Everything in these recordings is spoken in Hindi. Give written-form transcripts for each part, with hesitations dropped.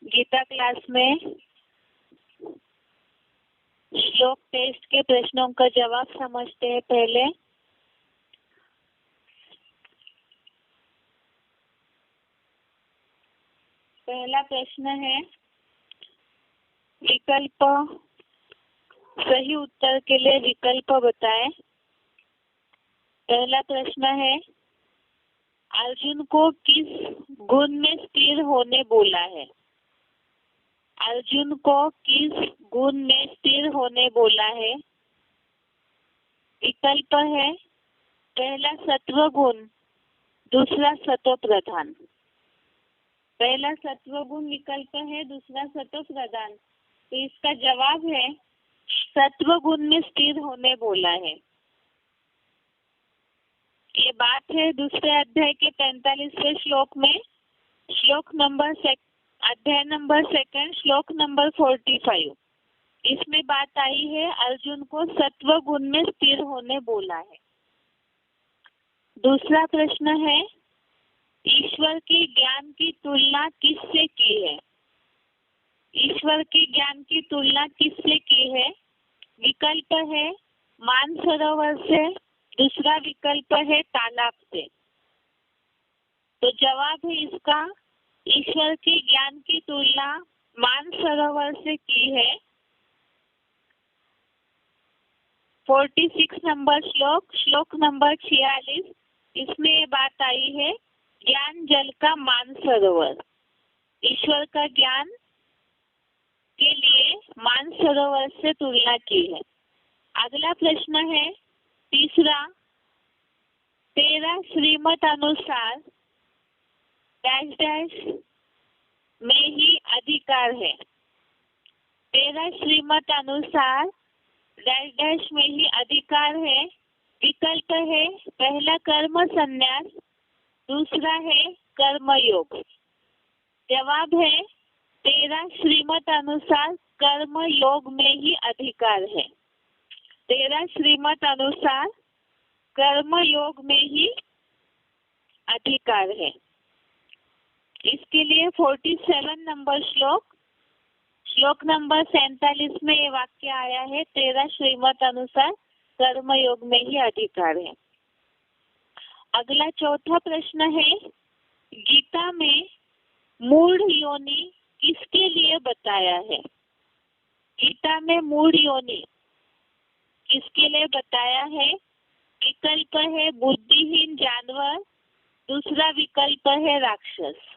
गीता क्लास में श्लोक टेस्ट के प्रश्नों का जवाब समझते हैं। पहला प्रश्न है, विकल्प, सही उत्तर के लिए विकल्प बताएं। पहला प्रश्न है, अर्जुन को किस गुण में स्थिर होने बोला है? अर्जुन को किस गुण में स्थिर होने बोला है? विकल्प है, पहला सत्व गुण, दूसरा सत्व प्रधान। पहला सत्व गुण विकल्प है, दूसरा सत्व प्रधान। तो इसका जवाब है सत्व गुण में स्थिर होने बोला है। ये बात है दूसरे अध्याय के 45वें श्लोक में, श्लोक नंबर अध्याय नंबर 2 श्लोक नंबर 45। इसमें बात आई है अर्जुन को सत्व गुण में स्थिर होने बोला है। दूसरा प्रश्न है, ईश्वर के ज्ञान की तुलना किससे की है? ईश्वर के ज्ञान की तुलना किससे की है? विकल्प है मानसरोवर से, दूसरा विकल्प है तालाब से। तो जवाब है इसका, ईश्वर के ज्ञान की तुलना मानसरोवर से की है। 46 नंबर श्लोक, श्लोक नंबर 46, इसमें ये बात आई है ज्ञान जल का मानसरोवर। ईश्वर का ज्ञान के लिए मानसरोवर से तुलना की है। अगला प्रश्न है तीसरा, तेरा श्रीमत अनुसार डैश डैश में ही अधिकार है। तेरा श्रीमत अनुसार डैश डैश में ही अधिकार है। विकल्प है पहला कर्म संन्यास, दूसरा है कर्म योग। जवाब है तेरा श्रीमत अनुसार कर्म योग में ही अधिकार है। तेरा श्रीमत अनुसार कर्म योग में ही अधिकार है। इसके लिए 47 नंबर श्लोक, श्लोक नंबर 47 में ये वाक्य आया है, तेरा श्रीमत अनुसार कर्म योग में ही अधिकार है। अगला चौथा प्रश्न है, गीता में मूढ़ योनि किसके लिए बताया है? गीता में मूढ़ योनि किसके लिए बताया है? विकल्प है बुद्धिहीन जानवर, दूसरा विकल्प है राक्षस।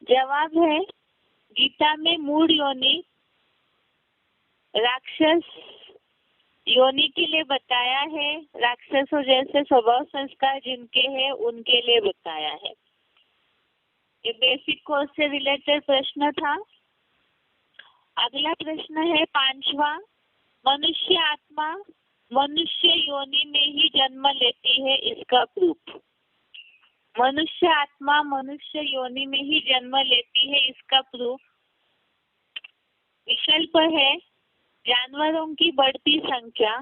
जवाब है गीता में मूढ़ योनि राक्षस योनि के लिए बताया है। राक्षसों जैसे स्वभाव संस्कार जिनके हैं उनके लिए बताया है। ये बेसिक कोर्स से रिलेटेड प्रश्न था। अगला प्रश्न है 5वां, मनुष्य आत्मा मनुष्य योनि में ही जन्म लेती है, इसका प्रूफ। मनुष्य आत्मा मनुष्य योनि में ही जन्म लेती है, इसका प्रूफ। विकल्प है जानवरों की बढ़ती संख्या,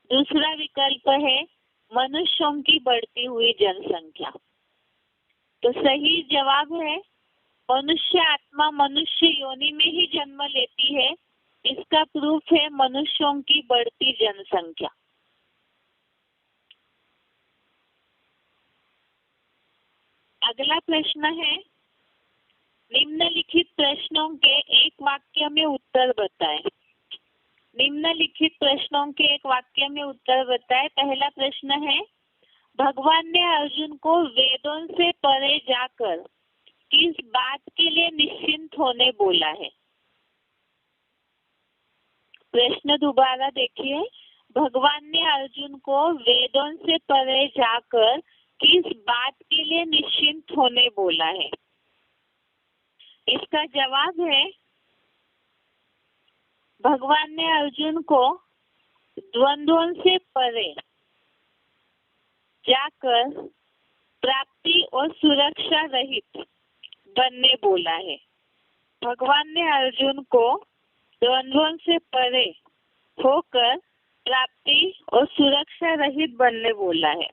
दूसरा विकल्प है मनुष्यों की बढ़ती हुई जनसंख्या। तो सही जवाब है मनुष्य आत्मा मनुष्य योनि में ही जन्म लेती है, इसका प्रूफ है मनुष्यों की बढ़ती जनसंख्या। अगला प्रश्न है, निम्नलिखित प्रश्नों के एक वाक्य में उत्तर बताएं। निम्नलिखित प्रश्नों के एक वाक्य में उत्तर बताएं। पहला प्रश्न है, भगवान ने अर्जुन को वेदों से परे जाकर किस बात के लिए निश्चिंत होने बोला है? प्रश्न दोबारा देखिए, भगवान ने अर्जुन को वेदों से परे जाकर किस बात के लिए निश्चिंत होने बोला है? इसका जवाब है भगवान ने अर्जुन को द्वंद्वों से परे जाकर प्राप्ति और सुरक्षा रहित बनने बोला है। भगवान ने अर्जुन को द्वंद्वों से परे होकर प्राप्ति और सुरक्षा रहित बनने बोला है।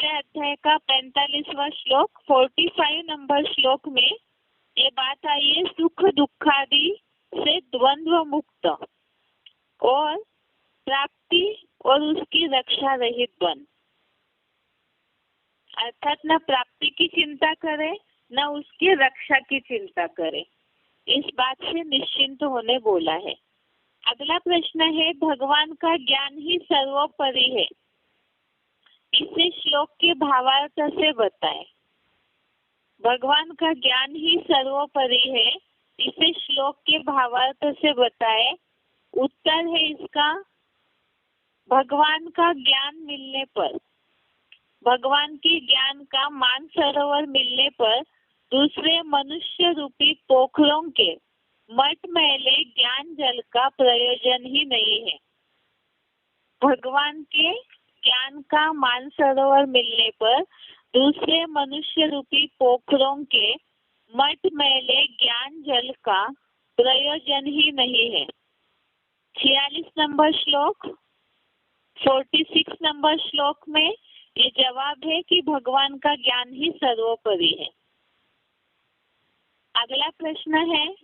दूसरे अध्याय का 45वां श्लोक 45 नंबर श्लोक में ये बात आई है, सुख दुखादि से द्वंद्व मुक्त और प्राप्ति और उसकी रक्षा रहित बन। अर्थात न प्राप्ति की चिंता करे न उसकी रक्षा की चिंता करे, इस बात से निश्चिंत होने बोला है। अगला प्रश्न है, भगवान का ज्ञान ही सर्वोपरि है, इसे श्लोक के भावार्थ से बताएं। भगवान का ज्ञान ही सर्वोपरि है, इसे श्लोक के भावार्थ से बताएं। उत्तर है इसका, भगवान का ज्ञान मिलने पर, भगवान के ज्ञान का मानसरोवर मिलने पर दूसरे मनुष्य रूपी पोखरों के मटमैले ज्ञान जल का प्रयोजन ही नहीं है। भगवान के ज्ञान का मानसरोवर मिलने पर दूसरे मनुष्य रूपी पोखरों के मटमैले ज्ञान जल का प्रयोजन ही नहीं है। 46 नंबर श्लोक 46 नंबर श्लोक में ये जवाब है कि भगवान का ज्ञान ही सर्वोपरि है। अगला प्रश्न है,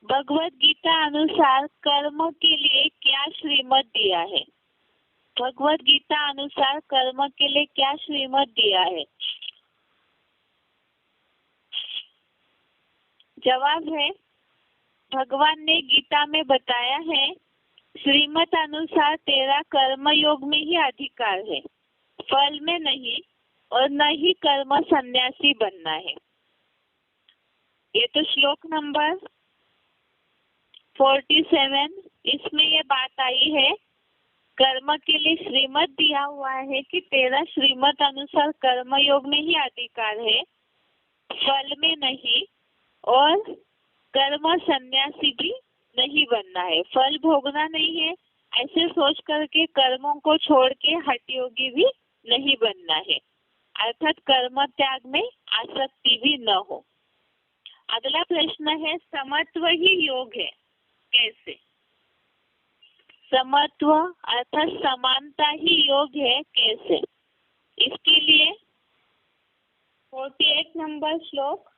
भगवत गीता अनुसार कर्म के लिए क्या श्रीमत दिया है? भगवत गीता अनुसार कर्म के लिए क्या श्रीमत दिया है? जवाब है, भगवान ने गीता में बताया है, श्रीमत अनुसार तेरा कर्म योग में ही अधिकार है, फल में नहीं, और न ही कर्म सन्यासी बनना है। ये तो श्लोक नंबर 47, इसमें ये बात आई है, कर्म के लिए श्रीमत दिया हुआ है कि तेरा श्रीमत अनुसार कर्म योग में ही अधिकार है, फल में नहीं, और कर्म सन्यासी भी नहीं बनना है, फल भोगना नहीं है, ऐसे सोच करके कर्मों को छोड़ के हठ योगी भी नहीं बनना है, अर्थात कर्म त्याग में आसक्ति भी न हो। अगला प्रश्न है, समत्व ही योग है, कैसे? समत्व अर्थात समानता ही योग है, कैसे? इसके लिए 48 नंबर श्लोक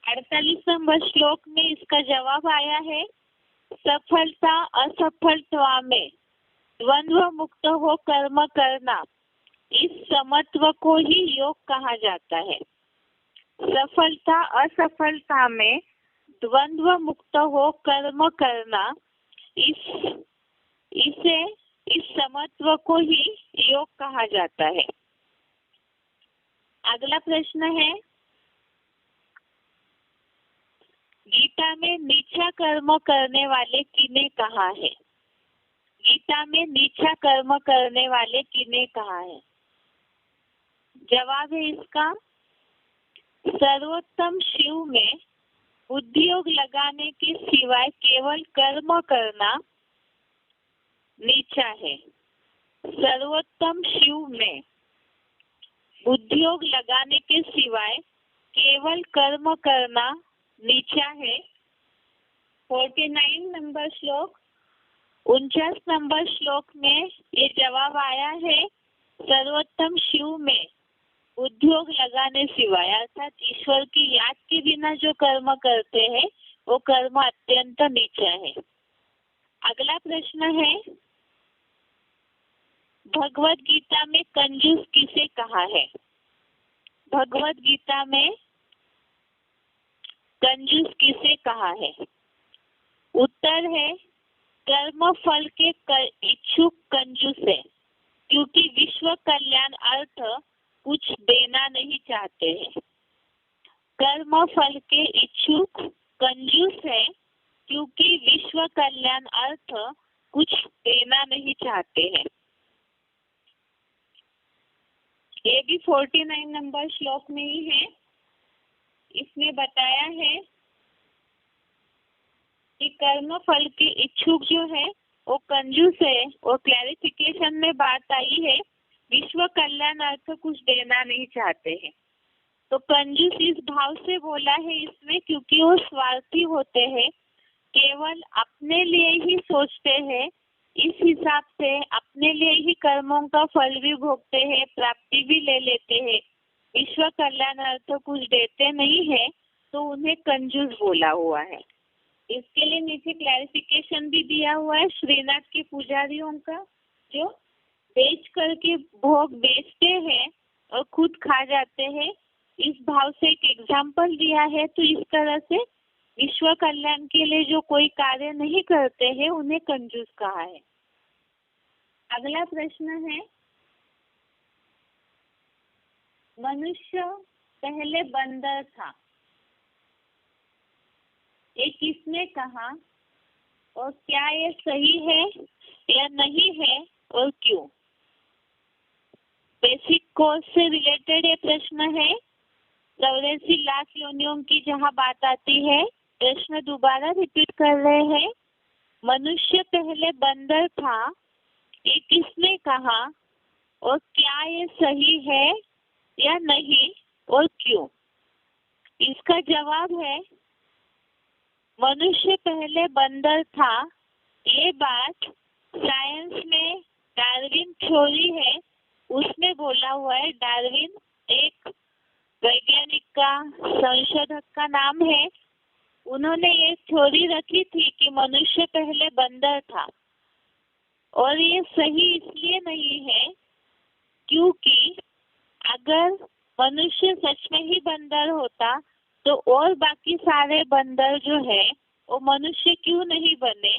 48 नंबर श्लोक में इसका जवाब आया है, सफलता असफलता में द्वंद्व मुक्त हो कर्म करना, इस समत्व को ही योग कहा जाता है। सफलता असफलता में द्वंद्व मुक्त हो कर्म करना, इस समत्व को ही योग कहा जाता है। अगला प्रश्न है, गीता में नीचा कर्म करने वाले किने कहा है? गीता में नीचा कर्म करने वाले किने कहा है? जवाब है इसका, सर्वोत्तम शिव में उद्योग लगाने के सिवाय केवल कर्म करना नीचा है। सर्वोत्तम शिव में उद्योग लगाने के सिवाय केवल कर्म करना नीचा है। 49 नंबर श्लोक 49 नंबर श्लोक में ये जवाब आया है, सर्वोत्तम शिव में उद्योग लगाने सिवाय, अर्थात ईश्वर की याद के बिना जो कर्म करते हैं वो कर्म अत्यंत नीचा है। अगला प्रश्न है, भगवत गीता में कंजूस किसे कहा है? भगवत गीता में कंजूस किसे कहा है? उत्तर है, कर्म फल के इच्छुक कंजूस है, क्योंकि विश्व कल्याण अर्थ कुछ देना नहीं चाहते हैं। कर्म फल के इच्छुक कंजूस है, क्योंकि विश्व कल्याण अर्थ कुछ देना नहीं चाहते हैं। ये भी 49 नंबर श्लोक में ही है। इसमें बताया है कि कर्म फल के इच्छुक जो है वो कंजूस है, और क्लैरिफिकेशन में बात आई है, विश्व कल्याण अर्थ कुछ देना नहीं चाहते हैं। तो कंजूस इस भाव से बोला है इसमें, क्योंकि वो स्वार्थी होते हैं, केवल अपने लिए ही सोचते हैं, इस हिसाब से अपने लिए ही कर्मों का फल भी भोगते हैं, प्राप्ति भी ले लेते हैं, विश्व कल्याणार्थ कुछ देते नहीं है, तो उन्हें कंजूस बोला हुआ है। इसके लिए नीचे क्लैरिफिकेशन भी दिया हुआ है श्रीनाथ के पुजारियों का, जो बेच करके भोग बेचते हैं और खुद खा जाते हैं। इस भाव से एक एग्जाम्पल दिया है। तो इस तरह से विश्व कल्याण के लिए जो कोई कार्य नहीं करते हैं उन्हें कंजूस कहा है। अगला प्रश्न है, मनुष्य पहले बंदर था, ये किसने कहा और क्या ये सही है या नहीं है और क्यों? बेसिक कोर्स से रिलेटेड ये प्रश्न है। 84 लाख योनियों की जहाँ बात आती है, प्रश्न दोबारा रिपीट कर रहे हैं। मनुष्य पहले बंदर था, ये किसने कहा और क्या ये सही है या नहीं और क्यों? इसका जवाब है, मनुष्य पहले बंदर था। ये बात साइंस में डार्विन थ्योरी है, उसमें बोला हुआ है। डार्विन एक वैज्ञानिक का, संशोधक का नाम है। उन्होंने ये थ्योरी रखी थी कि मनुष्य पहले बंदर था, और ये सही इसलिए नहीं है क्योंकि अगर मनुष्य सच में ही बंदर होता तो और बाकी सारे बंदर जो है वो मनुष्य क्यों नहीं बने,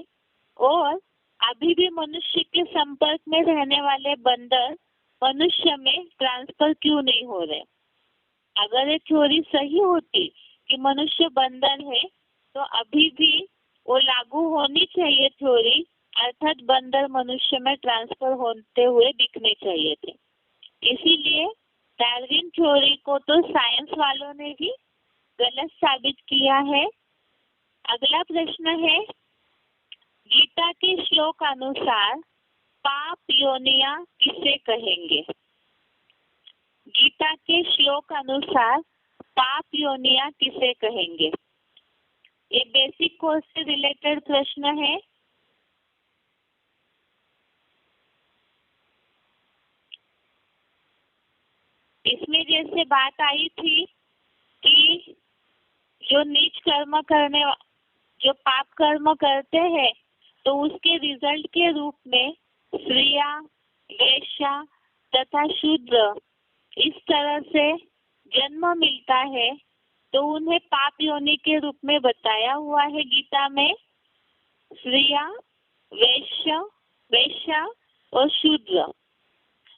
और अभी भी मनुष्य के संपर्क में रहने वाले बंदर मनुष्य में ट्रांसफर क्यों नहीं हो रहे। अगर ये थ्योरी सही होती कि मनुष्य बंदर है तो अभी भी वो लागू होनी चाहिए थ्योरी, अर्थात बंदर मनुष्य में ट्रांसफर होते हुए दिखने चाहिए थे। इसीलिए डार्विन थ्योरी को तो साइंस वालों ने भी गलत साबित किया है। अगला प्रश्न है, गीता के श्लोक अनुसार पाप योनियां किसे कहेंगे? गीता के श्लोक अनुसार पाप योनियां किसे कहेंगे? ये बेसिक कोर्स से रिलेटेड प्रश्न है। इसमें जैसे बात आई थी कि जो नीच कर्म करने, जो पाप कर्म करते हैं तो उसके रिजल्ट के रूप में स्त्रियां, वेश्या तथा शूद्र इस तरह से जन्म मिलता है, तो उन्हें पाप योनि के रूप में बताया हुआ है गीता में। स्त्रियां, वेश्या और शूद्र,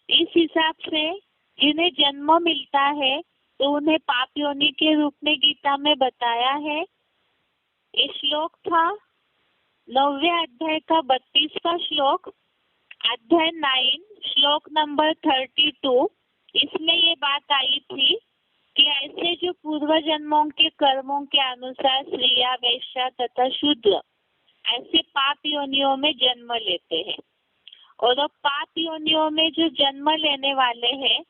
इस हिसाब से जिन्हें जन्म मिलता है तो उन्हें पाप योनि के रूप में गीता में बताया है। ये श्लोक था 9वें अध्याय का 32वां श्लोक, अध्याय 9 श्लोक नंबर 32। इसमें ये बात आई थी कि ऐसे जो पूर्व जन्मों के कर्मों के अनुसार स्त्रियां, वैश्या तथा शूद्र ऐसे पाप योनियों में जन्म लेते हैं, और अब पाप योनियों में जो जन्म लेने वाले हैं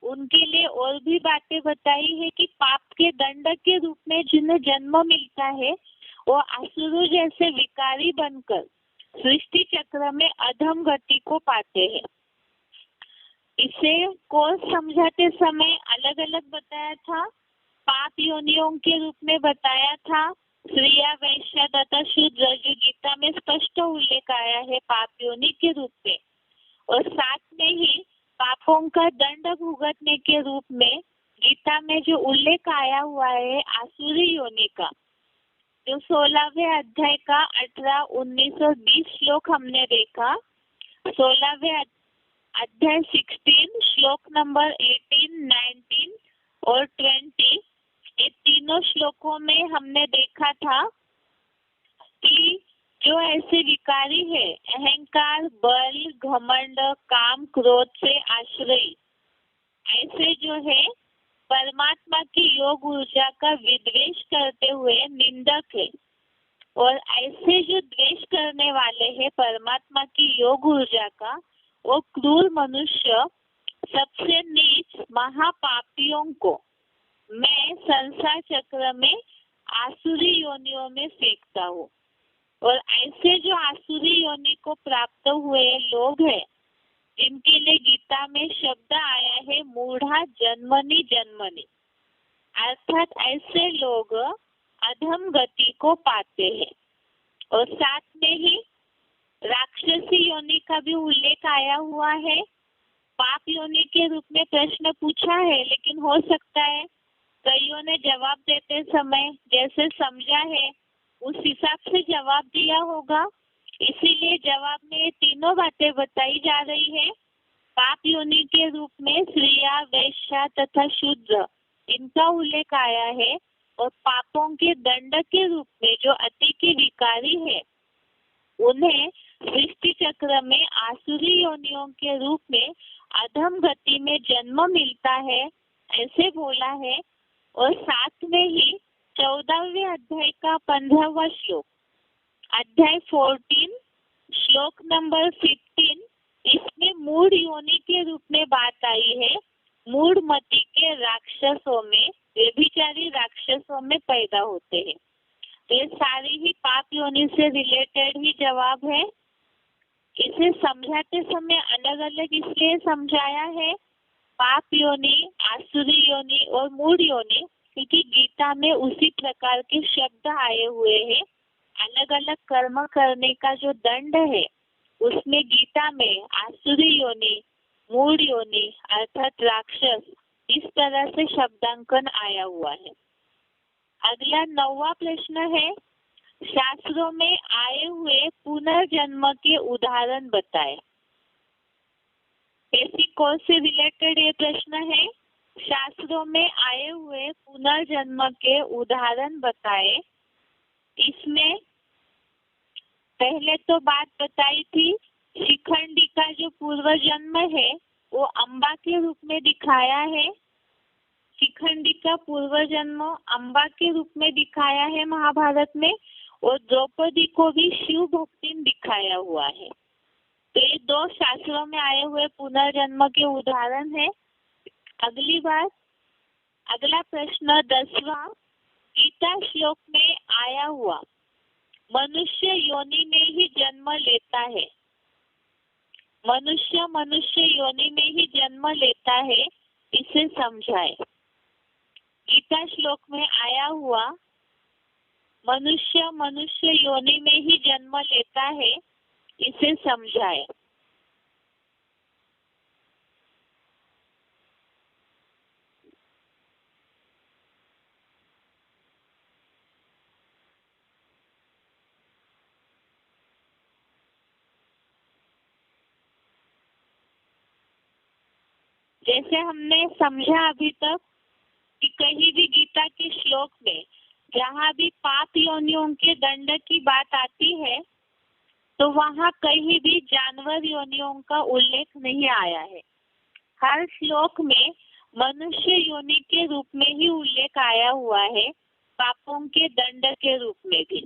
उनके लिए और भी बातें बताई है कि पाप के दंड के रूप में जिन्हें जन्म मिलता है वो असुरों जैसे विकारी बनकर सृष्टि चक्र में अधम गति को पाते हैं। इसे कोर्स समझाते समय अलग अलग बताया था। पाप योनियों के रूप में बताया था स्त्रियां, वैश्या तथा शूद्र, जो गीता में स्पष्ट उल्लेख आया है पाप योनि के रूप में, और साथ में ही पापों का दंड भुगतने के रूप में गीता में जो उल्लेख आया हुआ है आसुरी योनि का, जो 16वें अध्याय का 18, 19 और 20 श्लोक हमने देखा। 16वें अध्याय 16 श्लोक नंबर 18, 19 और 20, ये तीनों श्लोकों में हमने देखा था कि जो ऐसे विकारी है, अहंकार, बल, घमंड, काम, क्रोध से आश्रय, ऐसे जो है परमात्मा की योग ऊर्जा का विद्वेष करते हुए निंदक है, और ऐसे जो द्वेष करने वाले हैं परमात्मा की योग ऊर्जा का, वो क्रूर मनुष्य सबसे नीच महापापियों को मैं संसार चक्र में आसुरी योनियों में फेंकता हूँ। और ऐसे जो आसुरी योनि को प्राप्त हुए लोग हैं, जिनके लिए गीता में शब्द आया है मूढ़ा जन्मनि जन्मनि, अर्थात ऐसे लोग अधम गति को पाते हैं। और साथ में ही राक्षसी योनि का भी उल्लेख आया हुआ है। पाप योनि के रूप में प्रश्न पूछा है, लेकिन हो सकता है कईयों ने जवाब देते समय जैसे समझा है उस हिसाब से जवाब दिया होगा, इसीलिए जवाब में ये तीनों बातें बताई जा रही है। पाप योनि के रूप में स्त्रियां, वैश्या तथा शूद्र, इनका उल्लेख आया है। और पापों के दंड के रूप में जो अति के विकारी है, उन्हें सृष्टि चक्र में आसुरी योनियों के रूप में अधम गति में जन्म मिलता है, ऐसे बोला है। और साथ में ही 14वें अध्याय का 15वां श्लोक, अध्याय 14 श्लोक नंबर 15, इसमें मूढ़ योनि के रूप में बात आई है। मूढ़ मति के राक्षसों में, व्यभिचारी राक्षसों में पैदा होते हैं। तो ये सारी ही पाप योनि से रिलेटेड ही जवाब है। इसे समझाते समय अलग अलग इसलिए समझाया है, पाप योनि, आसुरी योनि और मूढ़ योनि, क्योंकि गीता में उसी प्रकार के शब्द आए हुए हैं। अलग अलग कर्म करने का जो दंड है, उसमें गीता में आसुरी योनि, मूढ़ योनि अर्थात राक्षस, इस तरह से शब्दांकन आया हुआ है। अगला 9वां प्रश्न है, शास्त्रों में आए हुए पुनर्जन्म के उदाहरण बताएं। ऐसी कौन से रिलेटेड ये प्रश्न है? शास्त्रों में आए हुए पुनर्जन्म के उदाहरण बताएं। इसमें पहले तो बात बताई थी, शिखंडी का जो पूर्व जन्म है वो अम्बा के रूप में दिखाया है। शिखंडी का पूर्व जन्म अम्बा के रूप में दिखाया है महाभारत में, और द्रौपदी को भी शिव भक्ति दिखाया हुआ है। तो ये दो शास्त्रों में आए हुए पुनर्जन्म के उदाहरण है। अगला प्रश्न 10वां, गीता श्लोक में आया हुआ मनुष्य योनि में ही जन्म लेता है। मनुष्य योनि में ही जन्म लेता है, इसे समझाए। गीता श्लोक में आया हुआ मनुष्य योनि में ही जन्म लेता है, इसे समझाए। जैसे हमने समझा अभी तक कि कहीं भी गीता के श्लोक में जहाँ भी पाप योनियों के दंड की बात आती है, तो वहाँ कहीं भी जानवर योनियों का उल्लेख नहीं आया है। हर श्लोक में मनुष्य योनि के रूप में ही उल्लेख आया हुआ है, पापों के दंड के रूप में भी।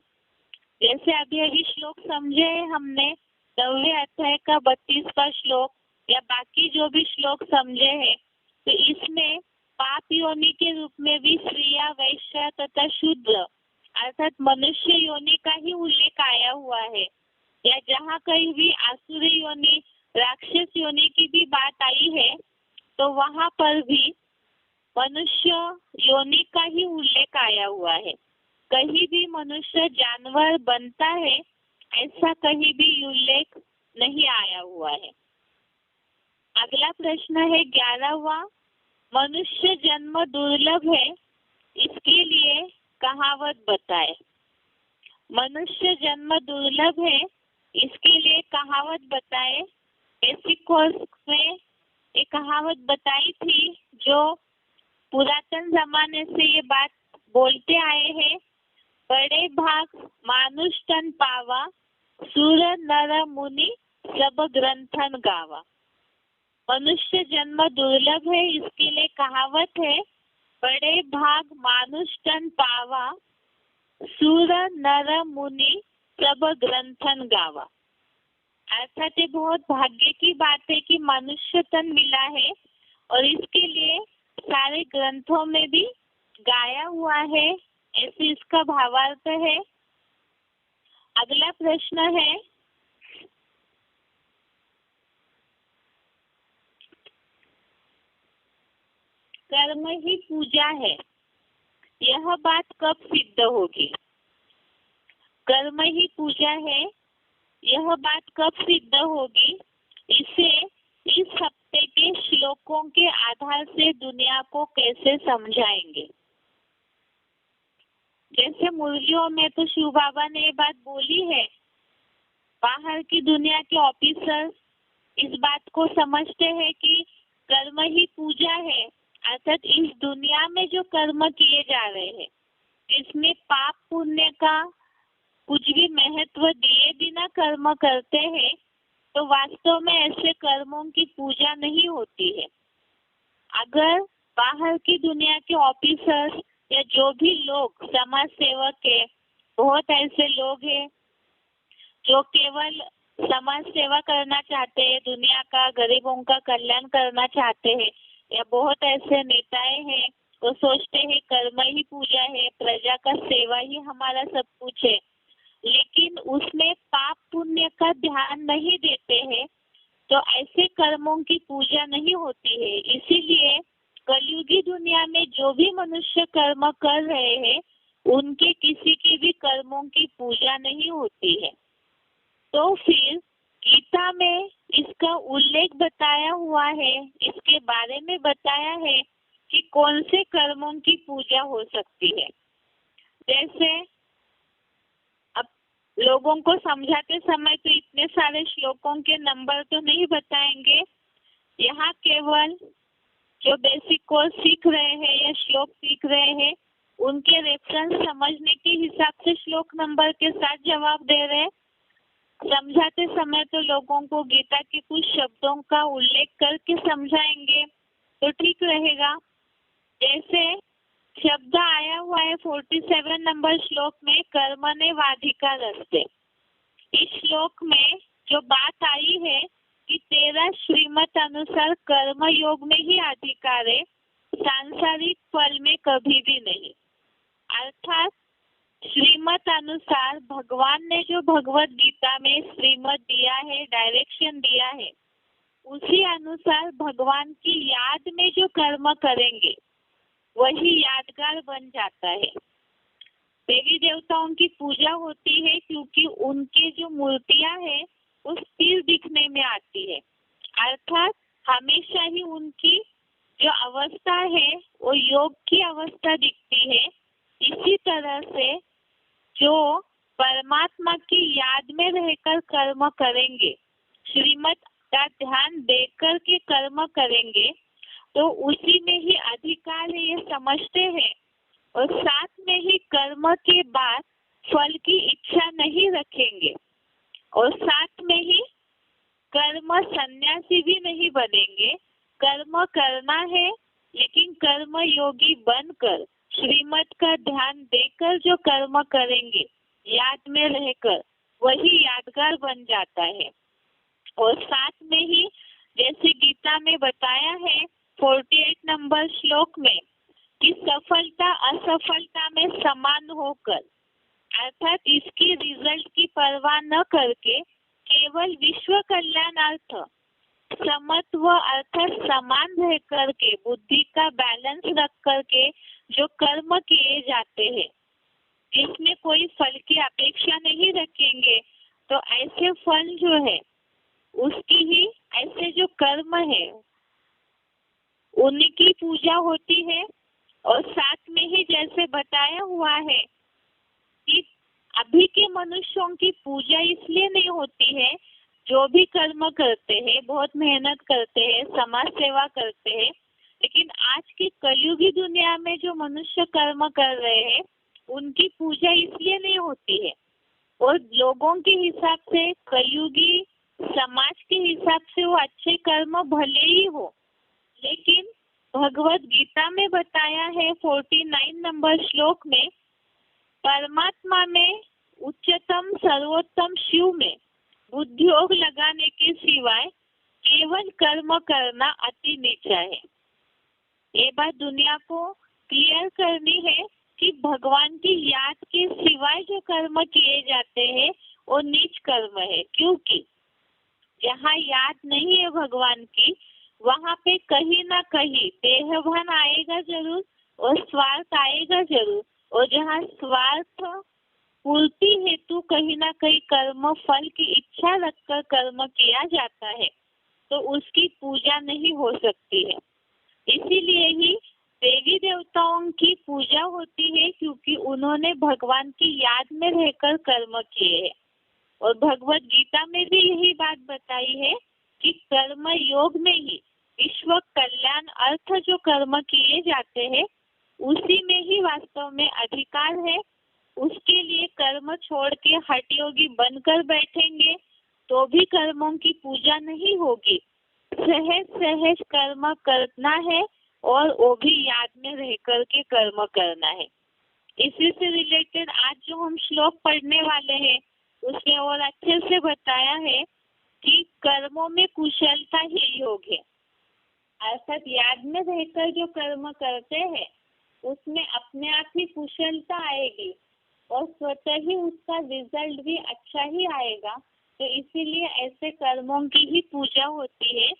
जैसे अभी श्लोक समझे हमने, 9वें अध्याय का 32वां श्लोक या बाकी जो भी श्लोक समझे हैं, तो इसमें पाप योनि के रूप में भी स्त्रियां, वैश्य तथा शूद्र अर्थात मनुष्य योनि का ही उल्लेख आया हुआ है। या जहाँ कहीं भी आसुरी योनि, राक्षस योनि की भी बात आई है, तो वहाँ पर भी मनुष्य योनि का ही उल्लेख आया हुआ है। कहीं भी मनुष्य जानवर बनता है, ऐसा कहीं भी उल्लेख नहीं आया हुआ है। अगला प्रश्न है 11वां, मनुष्य जन्म दुर्लभ है, इसके लिए कहावत बताए। मनुष्य जन्म दुर्लभ है, इसके लिए कहावत बताए। ऐसी कोर्स में एक कहावत बताई थी, जो पुरातन जमाने से ये बात बोलते आए हैं, बड़े भाग मानुष तन पावा, सूर नर मुनि सब ग्रंथन गावा। मनुष्य जन्म दुर्लभ है, इसके लिए कहावत है, बड़े भाग मानुष तन पावा, सूर नर मुनि सब ग्रंथन गावा। अर्थात ये बहुत भाग्य की बात है कि मनुष्य तन मिला है, और इसके लिए सारे ग्रंथों में भी गाया हुआ है, ऐसे इसका भावार्थ है। अगला प्रश्न है, कर्म ही पूजा है, यह बात कब सिद्ध होगी? कर्म ही पूजा है, यह बात कब सिद्ध होगी? इसे इस हफ्ते के श्लोकों के आधार से दुनिया को कैसे समझाएंगे? जैसे मुरलियों में तो शिव बाबा ने ये बात बोली है, बाहर की दुनिया के ऑफिसर इस बात को समझते हैं कि कर्म ही पूजा है, अर्थात इस दुनिया में जो कर्म किए जा रहे हैं इसमें पाप पुण्य का कुछ भी महत्व दिए बिना कर्म करते हैं तो वास्तव में ऐसे कर्मों की पूजा नहीं होती है। अगर बाहर की दुनिया के ऑफिसर्स या जो भी लोग समाज सेवक है, बहुत ऐसे लोग हैं जो केवल समाज सेवा करना चाहते हैं, दुनिया का गरीबों का कल्याण करना चाहते हैं, या बहुत ऐसे नेताएं हैं वो सोचते हैं कर्म ही पूजा है, प्रजा का सेवा ही हमारा सब कुछ है, लेकिन उसमें पाप पुण्य का ध्यान नहीं देते हैं तो ऐसे कर्मों की पूजा नहीं होती है। इसीलिए कलयुगी दुनिया में जो भी मनुष्य कर्म कर रहे हैं उनके किसी के भी कर्मों की पूजा नहीं होती है। तो फिर गीता में इसका उल्लेख बताया हुआ है, इसके बारे में बताया है कि कौन से कर्मों की पूजा हो सकती है। जैसे अब लोगों को समझाते समय तो इतने सारे श्लोकों के नंबर तो नहीं बताएंगे, यहाँ केवल जो बेसिक कोर्स सीख रहे हैं या श्लोक सीख रहे हैं उनके रेफरेंस समझने के हिसाब से श्लोक नंबर के साथ जवाब दे रहे हैं। समझाते समय तो लोगों को गीता के कुछ शब्दों का उल्लेख करके समझाएंगे तो ठीक रहेगा। जैसे शब्द आया हुआ है 47 नंबर श्लोक में, कर्मण्येवाधिकारस्ते। इस श्लोक में जो बात आई है कि तेरा श्रीमत अनुसार कर्म योग में ही अधिकार है, सांसारिक फल में कभी भी नहीं। अर्थात श्रीमत अनुसार भगवान ने जो भगवत गीता में श्रीमत दिया है, डायरेक्शन दिया है, उसी अनुसार भगवान की याद में जो कर्म करेंगे वही यादगार बन जाता है। देवी देवताओं की पूजा होती है क्योंकि उनके जो मूर्तियां हैं वो स्थिर दिखने में आती है, अर्थात हमेशा ही उनकी जो अवस्था है वो योग की अवस्था दिखती है। इसी तरह से जो परमात्मा की याद में रहकर कर्म करेंगे, श्रीमत का ध्यान देकर के कर्म करेंगे तो उसी में ही अधिकार है ये समझते हैं, और साथ में ही कर्म के बाद फल की इच्छा नहीं रखेंगे, और साथ में ही कर्म सन्यासी भी नहीं बनेंगे। कर्म करना है लेकिन कर्म योगी बनकर श्रीमत का ध्यान देकर जो कर्म करेंगे याद में रहकर, वही यादगार बन जाता है। और साथ में ही जैसे गीता में बताया है 48 नंबर श्लोक में कि सफलता असफलता में समान होकर, अर्थात इसकी रिजल्ट की परवाह न करके केवल विश्व कल्याणार्थ समत्व अर्थात समान रह करके बुद्धि का बैलेंस रख करके जो कर्म किए जाते हैं जिसमें कोई फल की अपेक्षा नहीं रखेंगे, तो ऐसे फल जो है उसकी ही ऐसे जो कर्म है उनकी पूजा होती है। और साथ में ही जैसे बताया हुआ है कि अभी के मनुष्यों की पूजा इसलिए नहीं होती है, जो भी कर्म करते हैं, बहुत मेहनत करते हैं, समाज सेवा करते हैं, लेकिन आज की कलयुगी दुनिया में जो मनुष्य कर्म कर रहे हैं उनकी पूजा इसलिए नहीं होती है। और लोगों के हिसाब से, कलयुगी समाज के हिसाब से वो अच्छे कर्म भले ही हो, लेकिन भगवत गीता में बताया है 49 नंबर श्लोक में, परमात्मा में उच्चतम सर्वोत्तम शिव में बुद्धियोग लगाने के सिवाय केवल कर्म करना अति नीचा है। ये बात दुनिया को क्लियर करनी है कि भगवान की याद के सिवाय जो कर्म किए जाते हैं वो नीच कर्म है, क्योंकि जहाँ याद नहीं है भगवान की वहाँ पे कहीं ना कहीं देहभान आएगा जरूर और स्वार्थ आएगा जरूर, और जहाँ स्वार्थ पूर्ति हेतु कहीं ना कहीं कर्म फल की इच्छा रखकर कर्म किया जाता है तो उसकी पूजा नहीं हो सकती है। इसीलिए ही देवी देवताओं की पूजा होती है, क्योंकि उन्होंने भगवान की याद में रहकर कर्म किए हैं। और भगवत गीता में भी यही बात बताई है कि कर्म योग में ही विश्व कल्याण अर्थ जो कर्म किए जाते हैं उसी में ही वास्तव में अधिकार है। उसके लिए कर्म छोड़ के हठ योगी बनकर बैठेंगे तो भी कर्मों की पूजा नहीं होगी। सहज सहज कर्म करना है और वो भी याद में रह कर के कर्म करना है। इसी से रिलेटेड आज जो हम श्लोक पढ़ने वाले हैं उसमें और अच्छे से बताया है कि कर्मों में कुशलता ही योग है, अर्थात याद में रहकर जो कर्म करते हैं उसमें अपने आप ही कुशलता आएगी और स्वतः ही उसका रिजल्ट भी अच्छा ही आएगा। तो इसीलिए ऐसे कर्मों की ही पूजा होती है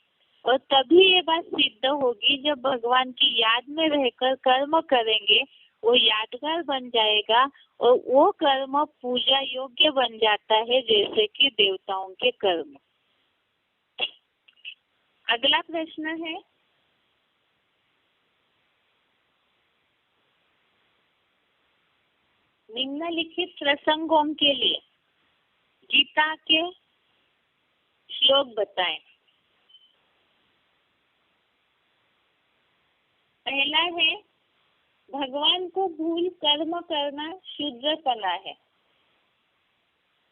और तभी ये बात सिद्ध होगी जब भगवान की याद में रहकर कर्म करेंगे वो यादगार बन जाएगा और वो कर्म पूजा योग्य बन जाता है, जैसे कि देवताओं के कर्म। अगला प्रश्न है, निम्नलिखित प्रसंगों के लिए गीता के श्लोक बताएं। पहला है, भगवान को भूल कर्म करना शूद्रपना है।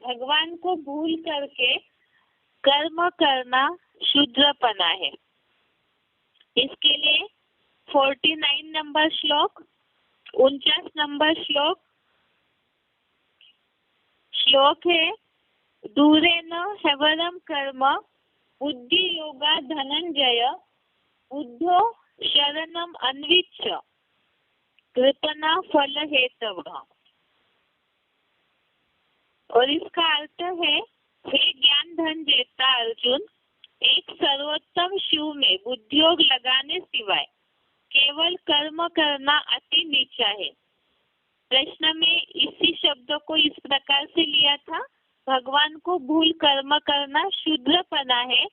भगवान को भूल करके कर्म करना शूद्रपना है। इसके लिए 49 नंबर श्लोक, 49 नंबर श्लोक है, दूरेन हैवरम कर्म बुद्धि योगा धनंजय बुद्धो शरणम अन्विच्छ कृतना फल हेतवः। और इसका अर्थ है, हे ज्ञान धन देता अर्जुन, एक सर्वोत्तम शिव में बुद्धियोग लगाने सिवाय केवल कर्म करना अति नीचा है। प्रश्न में इसी शब्द को इस प्रकार से लिया था, भगवान को भूल कर्म करना शूद्रपना है।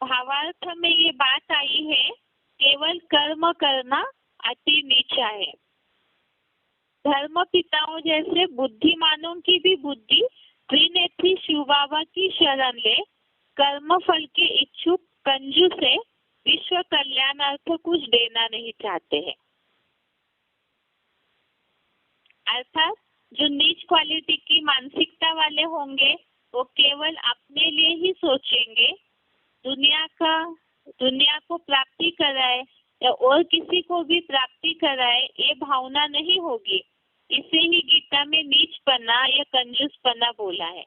भावार्थ में ये बात आई है, केवल कर्म करना अति नीचा है। धर्म पिताओं जैसे बुद्धिमानों की भी बुद्धि त्रिनेत्री शिव बाबा की शरण ले कर्म फल के इच्छुक कंजूस से विश्व कल्याणार्थ कुछ देना नहीं चाहते हैं। अर्थात जो नीच क्वालिटी की मानसिकता वाले होंगे वो केवल अपने लिए ही सोचेंगे, दुनिया को प्राप्ति कराए या और किसी को भी प्राप्ति कराए ये भावना नहीं होगी। इसे ही गीता में नीचपना या कंजूसपना बोला है।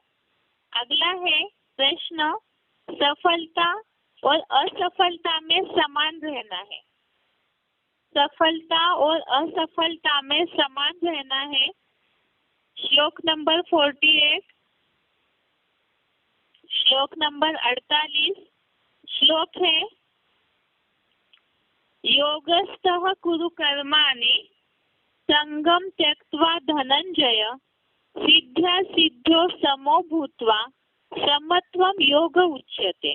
अगला है प्रश्न, सफलता और असफलता में समान रहना है। सफलता और असफलता में समान रहना है। श्लोक नंबर 48, श्लोक नंबर 48 श्लोक है, योगस्थः कुरु कर्माणि संगम त्यक्त्वा धनंजय सिद्ध्या सिद्ध्यो समो भूत्वा समत्वम योग उच्यते।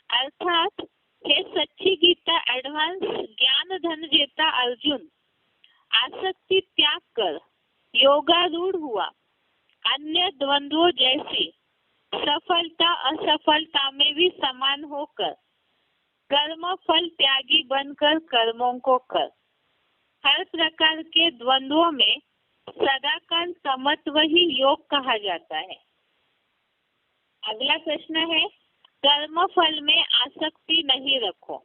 अर्थात हे सच्ची गीता एडवांस ज्ञान धन देता अर्जुन, आसक्ति त्याग कर योगारूढ़ हुआ अन्य द्वंद्वों जैसी सफलता असफलता में भी समान होकर कर्म फल त्यागी बनकर कर्मों को कर। हर प्रकार के द्वंद्वों में सदाकाल समत्व ही योग कहा जाता है। अगला प्रश्न है, कर्म फल में आसक्ति नहीं रखो।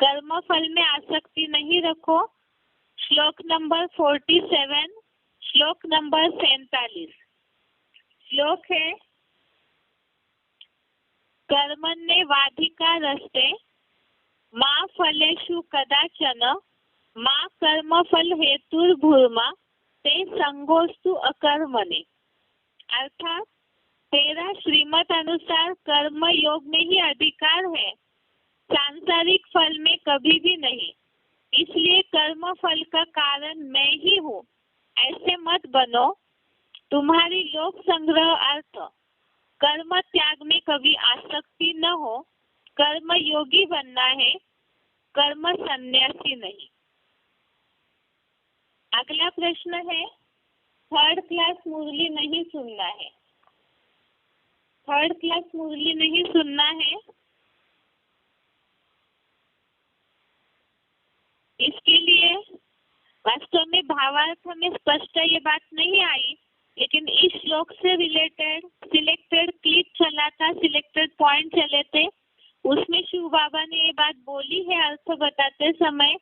कर्म फल में आसक्ति नहीं रखो। श्लोक नंबर 47, श्लोक नंबर 47 श्लोक है, कर्मण्ये वाधिका रस्ते मा फलेषु कदाचन मा कर्मफल हेतुर्भूर्मा ते संगोस्तु अकर्मणे। अर्थात तेरा श्रीमत अनुसार कर्म योग में ही अधिकार है, सांसारिक फल में कभी भी नहीं। इसलिए कर्म फल का कारण मैं ही हूँ, ऐसे मत बनो। तुम्हारी लोक संग्रह अर्थ कर्म त्याग में कभी आसक्ति न हो। कर्म योगी बनना है, कर्म सन्यासी नहीं। अगला प्रश्न है, थर्ड क्लास मुरली नहीं सुनना है। थर्ड क्लास मुरली नहीं सुनना है, इसके लिए वास्तव में भावार्थ में स्पष्ट ये बात नहीं आई, लेकिन इस श्लोक से रिलेटेड सिलेक्टेड क्लिप चला था, सिलेक्टेड पॉइंट चले थे, उसमें शिव बाबा ने ये बात बोली है अर्थ बताते समय।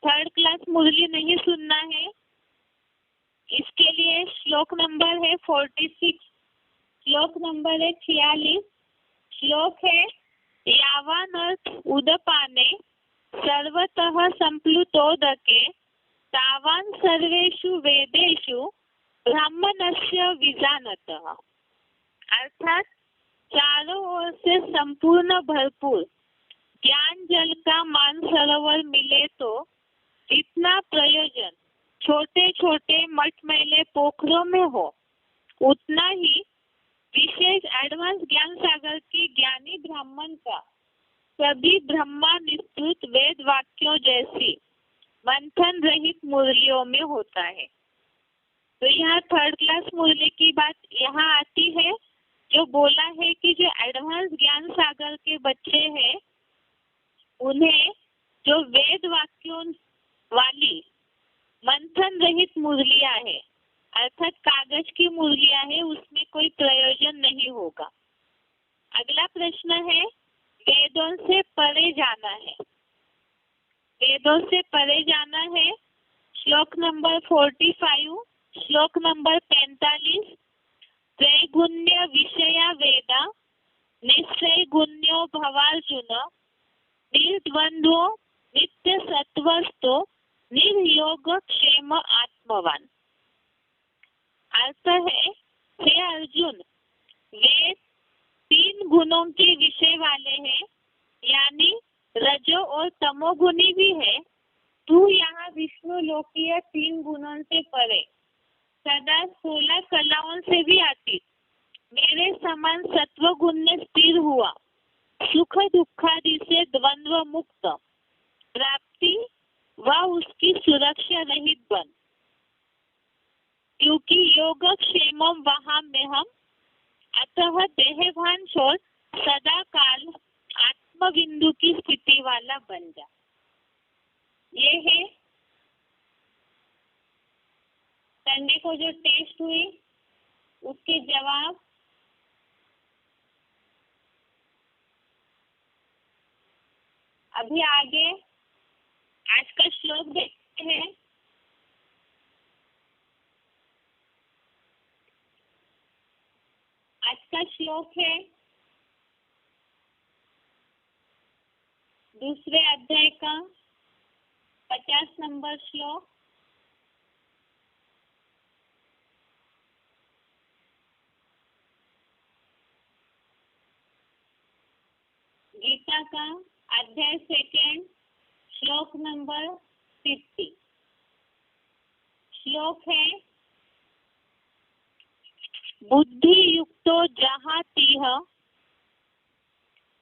थर्ड क्लास मुरली नहीं सुनना है, इसके लिए श्लोक नंबर है 46, श्लोक नंबर है 46। श्लोक है, यावान अर्थ उदपाने सर्वतः संप्लुतोदके तावान सर्वेषु वेदेषु ब्राह्मणस्य विजानतः। अर्थात चारों ओर से संपूर्ण भरपूर ज्ञान जल का मानसरोवर मिले तो इतना प्रयोजन छोटे छोटे मटमैले पोखरों में हो, उतना ही विशेष एडवांस ज्ञान सागर की ज्ञानी ब्राह्मण का सभी ब्रह्मा निस्तृत वेद वाक्यों जैसी मंथन रहित मुरलियों में होता है। तो यहाँ थर्ड क्लास मुरली की बात यहाँ आती है, जो बोला है कि जो एडवांस ज्ञान सागर के बच्चे हैं उन्हें जो वेद वाक्यों वाली मंथन रहित मुरलियां है, अर्थात कागज की मुरलियां है, उसमें कोई प्रयोजन नहीं होगा। अगला प्रश्न है, वेदों से परे जाना है। वेदों से परे जाना है, श्लोक नंबर 45, श्लोक नंबर 45। त्रैगुण्य विषया वेदा निश्चय गुण्यो भवार्जुन निर्द्वंद्वो नित्य सत्वस्थो निर्योग क्षेम आत्मवान। अर्थ है, हे अर्जुन, वेद 3 गुणों के विषय वाले हैं, यानी रजो और तमोगुणी भी है। तू यहाँ विष्णु लोकीय 3 गुणों से परे, सदा 16 कलाओं से भी अतीत, मेरे समान सत्व गुण में स्थिर हुआ, सुख दुखादि से द्वंद्व मुक्त, प्राप्ति व उसकी सुरक्षा रहित बन, क्योंकि योग क्षेमम वहां में हम, अतः देहभान छोड़ सदा काल आत्म बिंदु की स्थिति वाला बन जा। ये है संडे को जो टेस्ट हुई उसके जवाब। अभी आगे आज का श्लोक देखते हैं। आज का श्लोक है दूसरे अध्याय का 50 नंबर श्लोक। गीता का अध्याय 2 श्लोक नंबर 50। श्लोक है, बुद्धि युक्तो जहातीह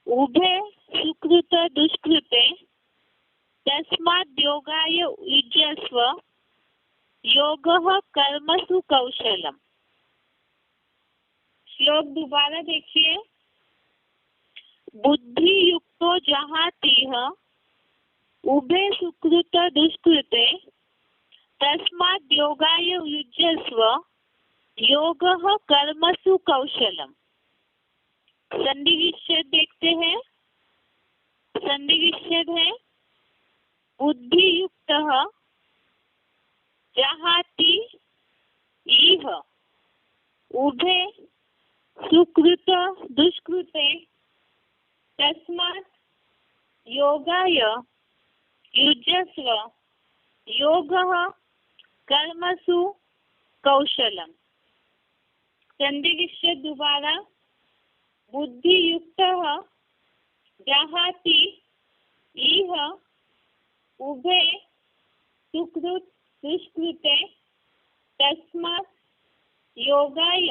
उभे सुकृत दुष्कृते तस्माद् योगाय युज्यस्व योगः कर्मसु कौशलम। श्लोक दोबारा देखिए, बुद्धि युक्तो जहातीह उभे सुकृत दुष्कृते तस्माद् योगाय युज्यस्व योगः कर्मसु कौशलम। संधि विच्छेद देखते हैं। संधि विच्छेद है, बुद्धि युक्त जहाति इह उभे सुकृत दुष्कृते तस्मात् योगाय युज्यस्व योगः कर्मसु कौशलम। संधिविच्छेद दोबारा, बुद्धियुक्तः जहाति इह उभे सुकृत दुष्कृते तस्मात् योगाय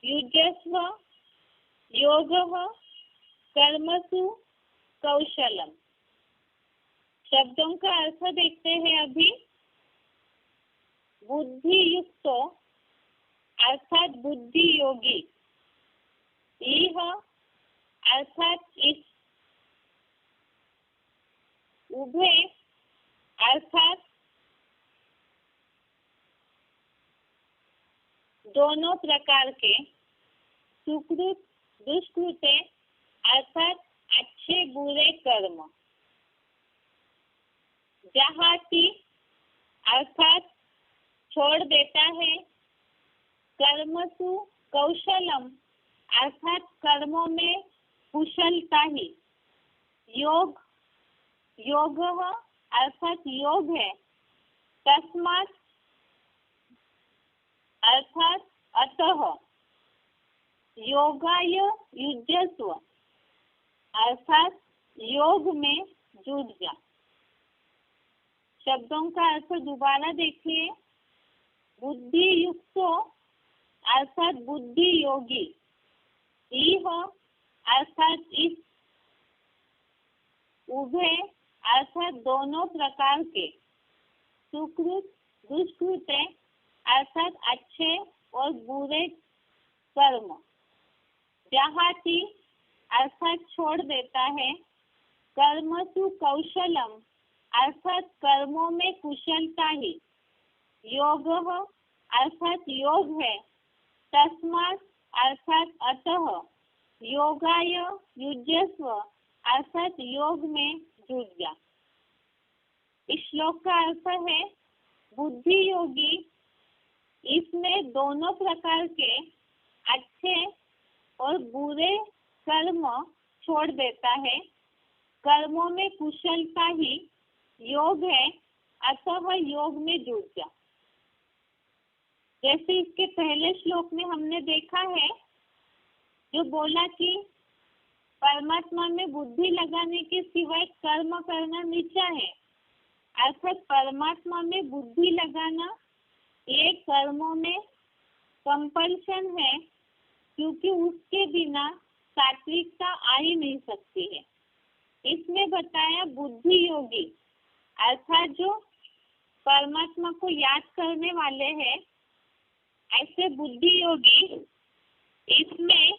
युज्यस्व योगः कर्मसु कौशलम। शब्दों का अर्थ देखते हैं अभी। बुद्धि युक्तो अर्थात बुद्धि योगी, इह अर्थात इस, उभे अर्थात दोनों प्रकार के, सुकृत दुष्कृते अर्थात अच्छे बुरे कर्म, जहाति अर्थात छोड़ देता है, कर्मसु कौशलम अर्थात कर्मों में कुशलता ही, योग योगः अर्थात योग है, तस्मात् अर्थात अतः, योगाय युज्यस्व अर्थात योग में जुट जा। शब्दों का अर्थ दोबारा देखिए। बुद्धि युक्तो अर्थात बुद्धि योगी, इह अर्थात इस, उभे अर्थात दोनों प्रकार के, सुकृत दुष्कृते अर्थात अच्छे और बुरे कर्म, जहाति अर्थात छोड़ देता है, कर्मसु कौशलम अर्थात कर्मों में कुशलता ही, योगः अर्थात योग है, तस्मात् अर्थात अतः, योगाय युज्यस्व अर्थात योग में जुट जा। इस श्लोक का अर्थ है बुद्धि योगी इसमें दोनों प्रकार के अच्छे और बुरे कर्म छोड़ देता है, कर्मों में कुशलता ही योग है, अतः योग में जुट जा। जैसे इसके पहले श्लोक में हमने देखा है, जो बोला कि परमात्मा में बुद्धि लगाने के सिवाय कर्म करना नीचा है, अर्थात परमात्मा में बुद्धि लगाना ये कर्मों में कंपल्शन है, क्योंकि उसके बिना सात्विकता आ ही नहीं सकती है। इसमें बताया बुद्धि योगी अर्थात जो परमात्मा को याद करने वाले हैं, ऐसे बुद्धि योगी इसमें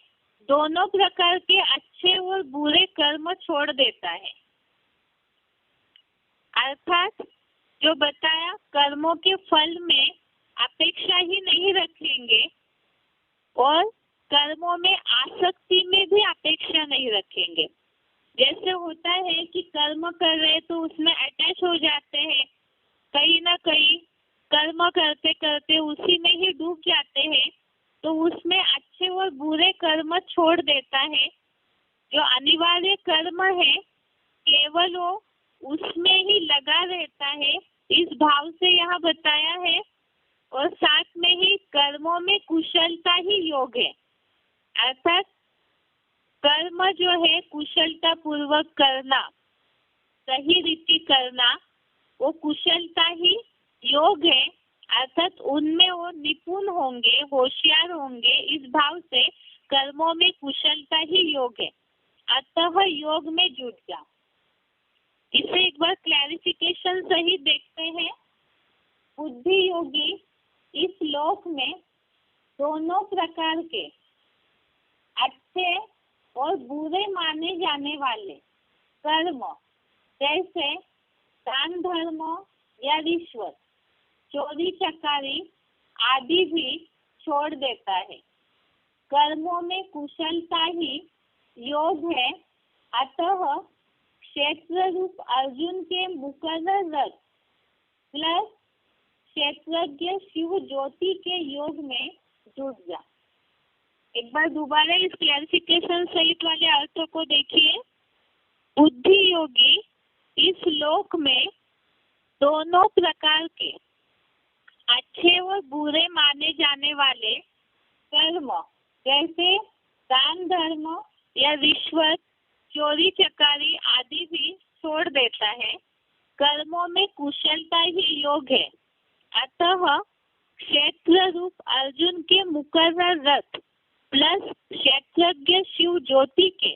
दोनों प्रकार के अच्छे और बुरे कर्म छोड़ देता है। अर्थात जो बताया कर्मों के फल में अपेक्षा ही नहीं रखेंगे और कर्मों में आसक्ति में भी अपेक्षा नहीं रखेंगे। जैसे होता है कि कर्म कर रहे तो उसमें अटैच हो जाते हैं, कहीं ना कहीं कर्म करते करते उसी में ही डूब जाते हैं, तो उसमें अच्छे और बुरे कर्म छोड़ देता है। जो अनिवार्य कर्म है केवल वो उसमें ही लगा रहता है, इस भाव से यहाँ बताया है। और साथ में ही कर्मों में कुशलता ही योग है, अर्थात कर्म जो है कुशलता पूर्वक करना, सही रीति करना, वो कुशलता ही योग है, अर्थात उनमें वो निपुण होंगे, होशियार होंगे। इस भाव से कर्मों में कुशलता ही योग है, अतः योग में जुट जा। इसे एक बार क्लैरिफिकेशन सही देखते हैं। बुद्धि योगी इस श्लोक में दोनों प्रकार के अच्छे और बुरे माने जाने वाले कर्म, जैसे दान धर्म या रिश्वत, चोरी चकारी आदि भी छोड़ देता है। कर्मों में कुशलता ही योग है, अतः क्षेत्र रूप अर्जुन के मुकर्रर रथ प्लस क्षेत्रज्ञ शिव ज्योति के योग में जुट जा। एक बार दोबारा इस क्लैरिफिकेशन सहित वाले अर्थों को देखिए। बुद्धि योगी इस श्लोक में दोनों प्रकार के अच्छे और बुरे माने जाने वाले कर्म जैसे दान धर्म या रिश्वत, चोरी चकारी आदि भी छोड़ देता है। कर्मों में कुशलता ही योग है। अतः क्षेत्र रूप अर्जुन के मुकर्रर रथ प्लस क्षेत्रज्ञ शिव ज्योति के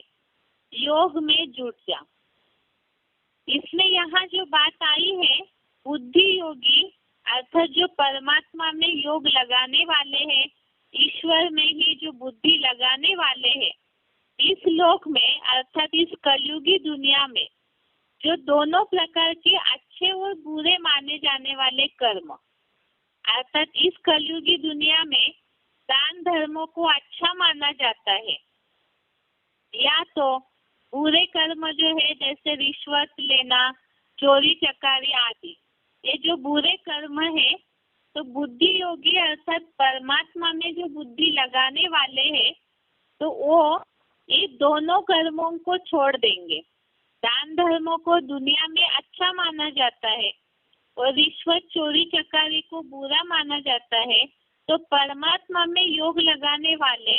योग में जुट जा। इसमें यहाँ जो बात आई है, बुद्धि योगी अर्थात जो परमात्मा में योग लगाने वाले हैं, ईश्वर में ही जो बुद्धि लगाने वाले हैं, इस लोक में अर्थात इस कलयुगी दुनिया में जो दोनों प्रकार के अच्छे और बुरे माने जाने वाले कर्म, अर्थात इस कलयुगी दुनिया में दान धर्मों को अच्छा माना जाता है, या तो बुरे कर्म जो है जैसे रिश्वत लेना, चोरी चकारी आदि, ये जो बुरे कर्म है, तो बुद्धि योगी अर्थात परमात्मा में जो बुद्धि लगाने वाले हैं, तो वो ये दोनों कर्मों को छोड़ देंगे। दान धर्मों को दुनिया में अच्छा माना जाता है और रिश्वत चोरी चकारी को बुरा माना जाता है, तो परमात्मा में योग लगाने वाले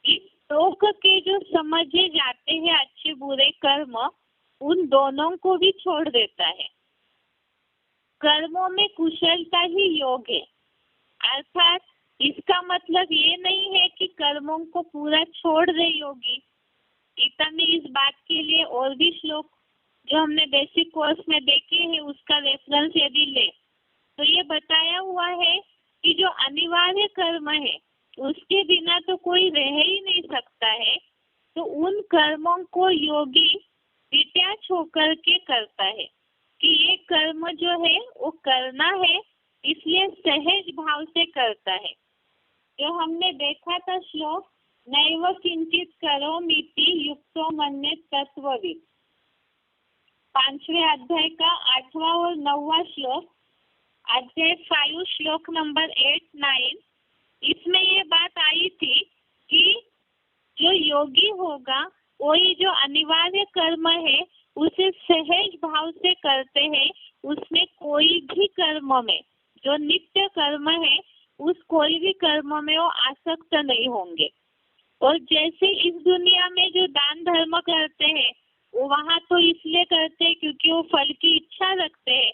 इस लोक के जो समझे जाते हैं अच्छे बुरे कर्म, उन दोनों को भी छोड़ देता है। कर्मों में कुशलता ही योग है, अर्थात इसका मतलब ये नहीं है कि कर्मों को पूरा छोड़ दे योगी। गीता में इस बात के लिए और भी श्लोक जो हमने बेसिक कोर्स में देखे हैं, उसका रेफरेंस यदि ले तो ये बताया हुआ है कि जो अनिवार्य कर्म है उसके बिना तो कोई रह ही नहीं सकता है, तो उन कर्मों को योगी डिटैच होकर के करता है कि ये कर्म जो है वो करना है, इसलिए सहज भाव से करता है। जो हमने देखा था श्लोक, नैव किंचित करोमीति युक्तो मन्येत तत्त्ववित्, 5वें अध्याय का 8वां और 9वां श्लोक, अध्याय 5 श्लोक नंबर 8-9, इसमें ये बात आई थी कि जो योगी होगा वो ये जो अनिवार्य कर्म है उसे सहज भाव से करते हैं, उसमें कोई भी कर्म में जो नित्य कर्म है उस कोई भी कर्म में वो आसक्त नहीं होंगे। और जैसे इस दुनिया में जो दान धर्म करते हैं वो वहाँ तो इसलिए करते हैं क्योंकि वो फल की इच्छा रखते हैं,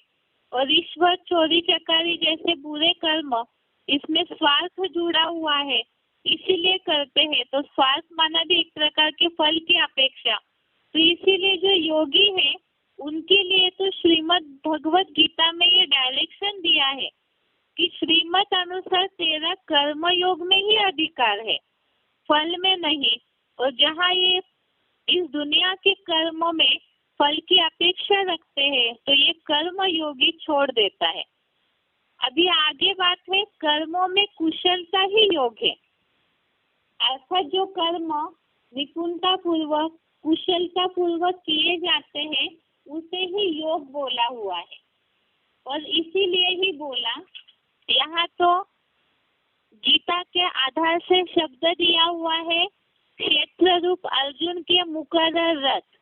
और रिश्वत चोरी चकारी जैसे बुरे कर्म इसमें स्वार्थ जुड़ा हुआ है इसीलिए करते हैं, तो स्वार्थ माना भी एक प्रकार के फल की अपेक्षा। तो इसीलिए जो योगी है उनके लिए तो श्रीमद् भगवत गीता में ये डायरेक्शन दिया है कि श्रीमत अनुसार तेरा कर्म योग में ही अधिकार है, फल में नहीं। और जहाँ ये इस दुनिया के कर्मों में फल की अपेक्षा रखते हैं तो ये कर्म योगी छोड़ देता है। अभी आगे बात है, कर्मों में कुशलता ही योग है, अर्थात जो कर्म निपुणता पूर्वक कुशलता पूर्वक किए जाते हैं उसे ही योग बोला हुआ है। और इसीलिए ही बोला, यहाँ तो गीता के आधार से शब्द दिया हुआ है, क्षेत्र रूप अर्जुन के मुकर्रर रथ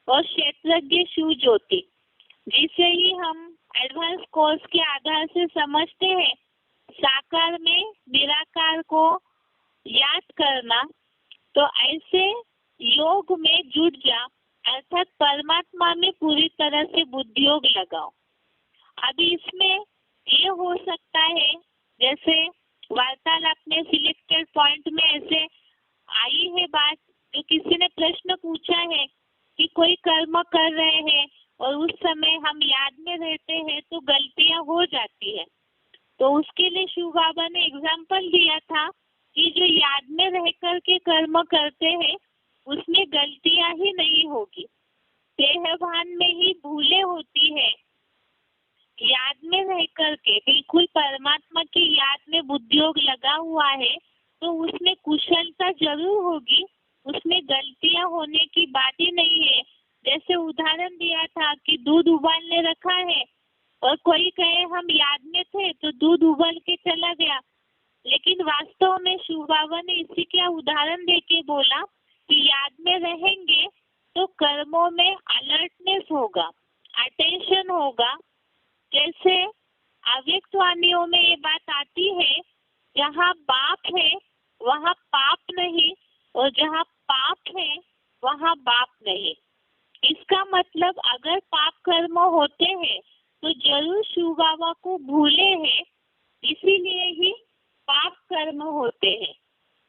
और क्षेत्रज्ञ शिव ज्योति, जिसे ही हम एडवांस कोर्स के आधार से समझते हैं साकार में निराकार को याद करना। तो ऐसे योग में जुट जा, अर्थात परमात्मा में पूरी तरह से बुद्धि योग लगाओ। अभी इसमें ये हो सकता है जैसे वार्तालाप में सिलेक्टेड पॉइंट में ऐसे आई है बात, जो किसी ने प्रश्न पूछा है कि कोई कर्म कर रहे हैं और उस समय हम याद में रहते हैं तो गलतियां हो जाती है, तो उसके लिए शिव बाबा ने एग्जाम्पल दिया था कि जो याद में रह कर के कर्म करते हैं उसमें गलतियां ही नहीं होगी, देहभान में ही भूले होती है। याद में रह कर के बिल्कुल परमात्मा की याद में बुद्धि योग लगा हुआ है तो उसमें कुशलता जरूर होगी, उसमें गलतियां होने की बात ही नहीं है। जैसे उदाहरण दिया था कि दूध उबालने रखा है और कोई कहे हम याद में थे तो दूध उबल के चला गया, लेकिन वास्तव में शिव बाबा ने इसी का उदाहरण देके बोला कि याद में रहेंगे तो कर्मों में अलर्टनेस होगा, अटेंशन होगा, जैसे अव्यक्त वाणियों में ये बात आती है, जहाँ बाप है वहाँ पाप नहीं, और जहाँ पाप है वहाँ बाप नहीं। इसका मतलब अगर पाप कर्म होते हैं तो जरूर शिव बाबा को भूले हैं, इसीलिए ही पाप कर्म होते हैं।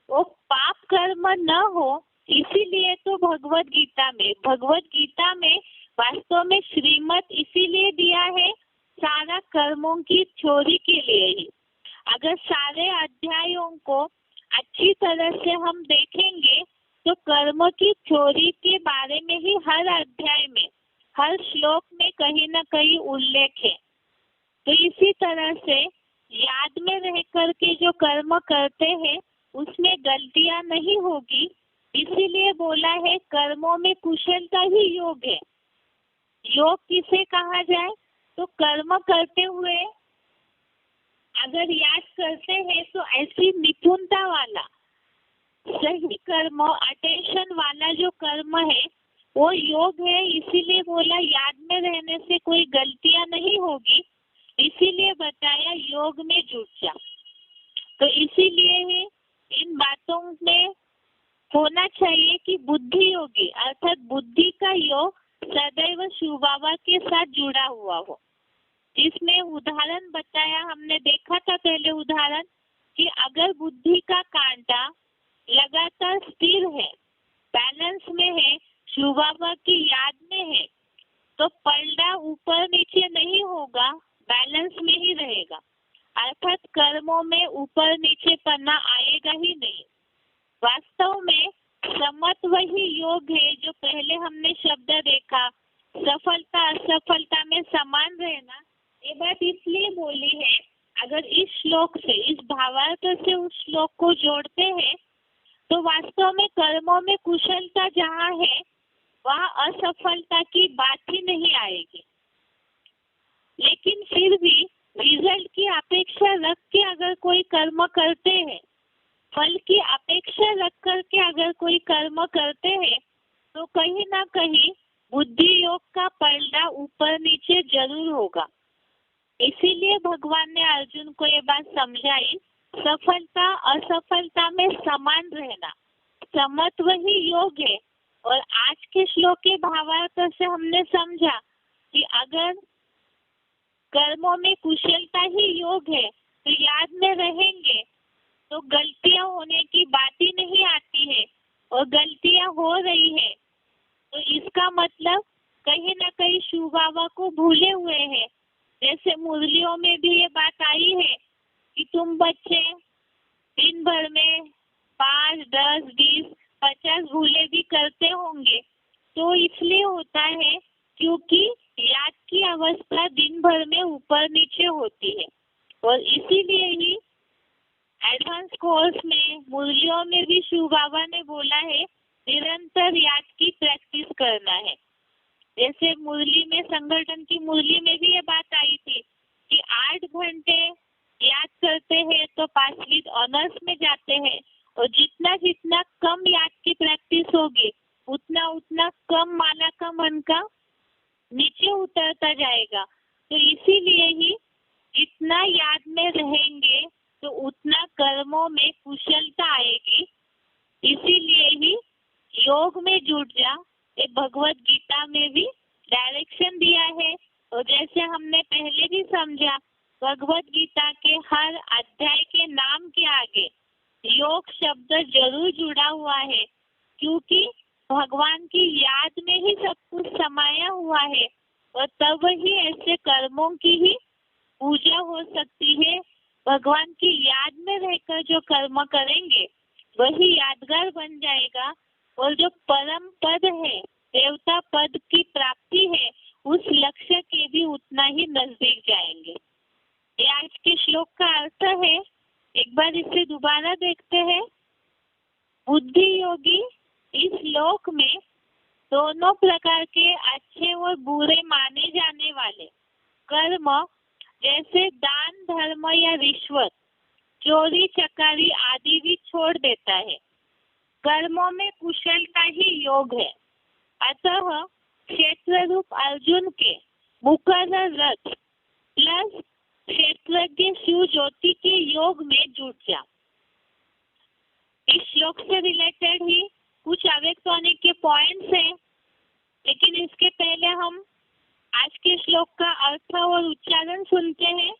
वो पाप कर्म न हो इसीलिए तो भगवत गीता में वास्तव में श्रीमत इसीलिए दिया है सारा कर्मों की चोरी के लिए ही। अगर सारे अध्यायों को अच्छी तरह से हम देखेंगे तो कर्म की चोरी के बारे में ही हर अध्याय में, हर श्लोक में कहीं न कहीं उल्लेख है। तो इसी तरह से याद में रह कर के जो कर्म करते हैं उसमें गलतियां नहीं होगी, इसीलिए बोला है कर्मों में कुशलता ही योग है। योग किसे कहा जाए तो कर्म करते हुए अगर याद करते हैं तो ऐसी निपुणता वाला सही कर्म, अटेंशन वाला जो कर्म है वो योग है। इसीलिए बोला याद में रहने से कोई गलतियां नहीं होगी, इसीलिए बताया योग में जुट जा। तो इसीलिए ही इन बातों में होना चाहिए कि बुद्धि योगी अर्थात बुद्धि का योग सदैव शिव बाबा के साथ जुड़ा हुआ हो। इसमें उदाहरण बताया, हमने देखा था पहले उदाहरण कि अगर बुद्धि का कांटा लगातार स्थिर है, बैलेंस में है, शिव बाबा की याद में है, तो पलड़ा ऊपर नीचे नहीं होगा, बैलेंस में ही रहेगा। अर्थात कर्मों में ऊपर नीचे पन्ना आएगा ही नहीं। वास्तव में समत्व ही योग है। जो पहले हमने शब्द देखा सफलता असफलता में समान रहना, ये बात इसलिए बोली है, अगर इस श्लोक से, इस भावार्थ से उस श्लोक को जोड़ते हैं तो वास्तव में कर्मों में कुशलता जहाँ है वहाँ असफलता की बात ही नहीं आएगी। लेकिन फिर भी रिजल्ट की अपेक्षा रख के अगर कोई कर्म करते हैं, फल की अपेक्षा रख करके अगर कोई कर्म करते हैं तो कहीं ना कहीं बुद्धि योग का पलड़ा ऊपर नीचे जरूर होगा। इसीलिए भगवान ने अर्जुन को ये बात समझाई, सफलता असफलता में समान रहना समत्व ही योग है। और आज के श्लोक के भावार्थ से हमने समझा कि अगर कर्मों में कुशलता ही योग है तो याद में रहेंगे तो गलतियां होने की बात ही नहीं आती है, और गलतियां हो रही है तो इसका मतलब कहीं ना कहीं शिव बाबा को भूले हुए हैं। जैसे मुरलियों में भी ये बात आई है कि तुम बच्चे दिन भर में 5, 10, 20, 50 भूले भी करते होंगे, तो इसलिए होता है क्योंकि याद की अवस्था दिन भर में ऊपर नीचे होती है। और इसीलिए ही एडवांस कोर्स में मुरलियों में भी शिव बाबा ने बोला है निरंतर याद की प्रैक्टिस करना है। जैसे मुरली में, संगठन की मुरली में भी ये बात आई थी कि 8 घंटे याद करते हैं तो पास विद ऑनर्स में जाते हैं, और जितना जितना कम याद की प्रैक्टिस होगी उतना उतना कम माला का मन का नीचे उतरता जाएगा। तो इसीलिए ही जितना याद में रहेंगे तो उतना कर्मों में कुशलता आएगी। इसीलिए ही योग में जुट जा, ये भगवत गीता में भी डायरेक्शन दिया है। और जैसे हमने पहले भी समझा, भगवत गीता के हर अध्याय के नाम के आगे योग शब्द जरूर जुड़ा हुआ है, क्योंकि भगवान की याद में ही सब कुछ समाया हुआ है, और तब ही ऐसे कर्मों की ही पूजा हो सकती है। भगवान की याद में रहकर जो कर्म करेंगे वही यादगार बन जाएगा, और जो परम पद है, देवता पद की प्राप्ति है, उस लक्ष्य के भी उतना ही नजदीक जाएंगे। ये आज के श्लोक का अर्थ है। एक बार इसे दोबारा देखते हैं। बुद्धि योगी इस श्लोक में दोनों प्रकार के अच्छे और बुरे माने जाने वाले कर्म, जैसे दान, धर्म या रिश्वत, चोरी चकारी आदि भी छोड़ देता है। कर्मों में कुशलता ही योग है। अतः क्षेत्र रूप अर्जुन के मुकर्रर रथ प्लस क्षेत्रज्ञ शिव ज्योति के योग में जुट जा। इस श्लोक से रिलेटेड ही कुछ अव्यक्तवाणी के पॉइंट्स हैं, लेकिन इसके पहले हम आज के श्लोक का अर्थ और उच्चारण सुनते हैं।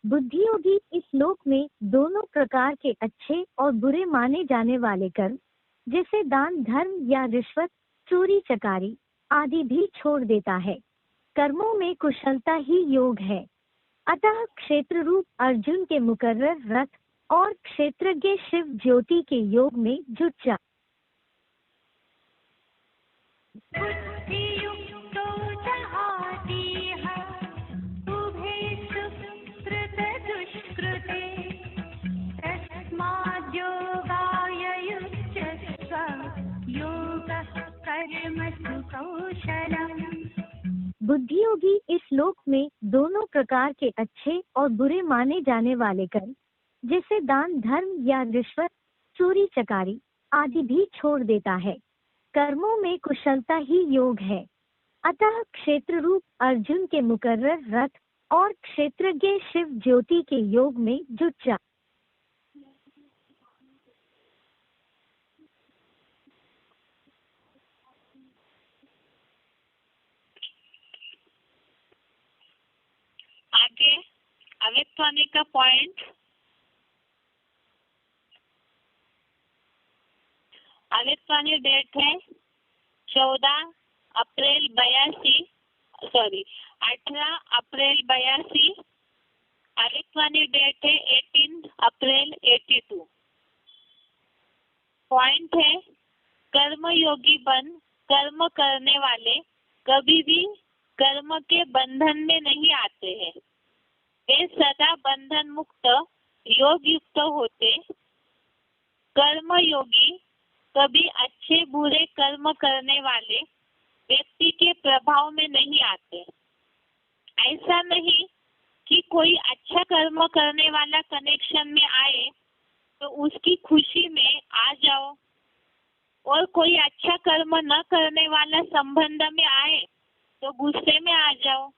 बुद्धियोगी इस श्लोक में दोनों प्रकार के अच्छे और बुरे माने जाने वाले कर्म, जैसे दान धर्म या रिश्वत, चोरी चकारी आदि भी छोड़ देता है। कर्मों में कुशलता ही योग है। अतः क्षेत्र रूप अर्जुन के मुकर्रर रथ और क्षेत्रज्ञ शिव ज्योति के योग में जुट जा। बुद्धियोगी इस श्लोक में दोनों प्रकार के अच्छे और बुरे माने जाने वाले कर्म, जैसे दान धर्म या रिश्वत, चोरी चकारी आदि भी छोड़ देता है। कर्मों में कुशलता ही योग है। अतः क्षेत्र रूप अर्जुन के मुकर्रर रथ और क्षेत्रज्ञ शिव ज्योति के योग में जुट जा। आगे अव्यक्तवाणी का पॉइंट। अव्यक्तवाणी डेट है 18 अप्रैल 82। अव्यक्तवाणी डेट है 18 अप्रैल 82। पॉइंट है कर्मयोगी बन कर्म करने वाले कभी भी कर्म के बंधन में नहीं आते हैं। वे सदा बंधन मुक्त योग युक्त होते। कर्मयोगी कभी अच्छे बुरे कर्म करने वाले व्यक्ति के प्रभाव में नहीं आते। ऐसा नहीं कि कोई अच्छा कर्म करने वाला कनेक्शन में आए तो उसकी खुशी में आ जाओ, और कोई अच्छा कर्म न करने वाला संबंध में आए तो गुस्से में आ जाओ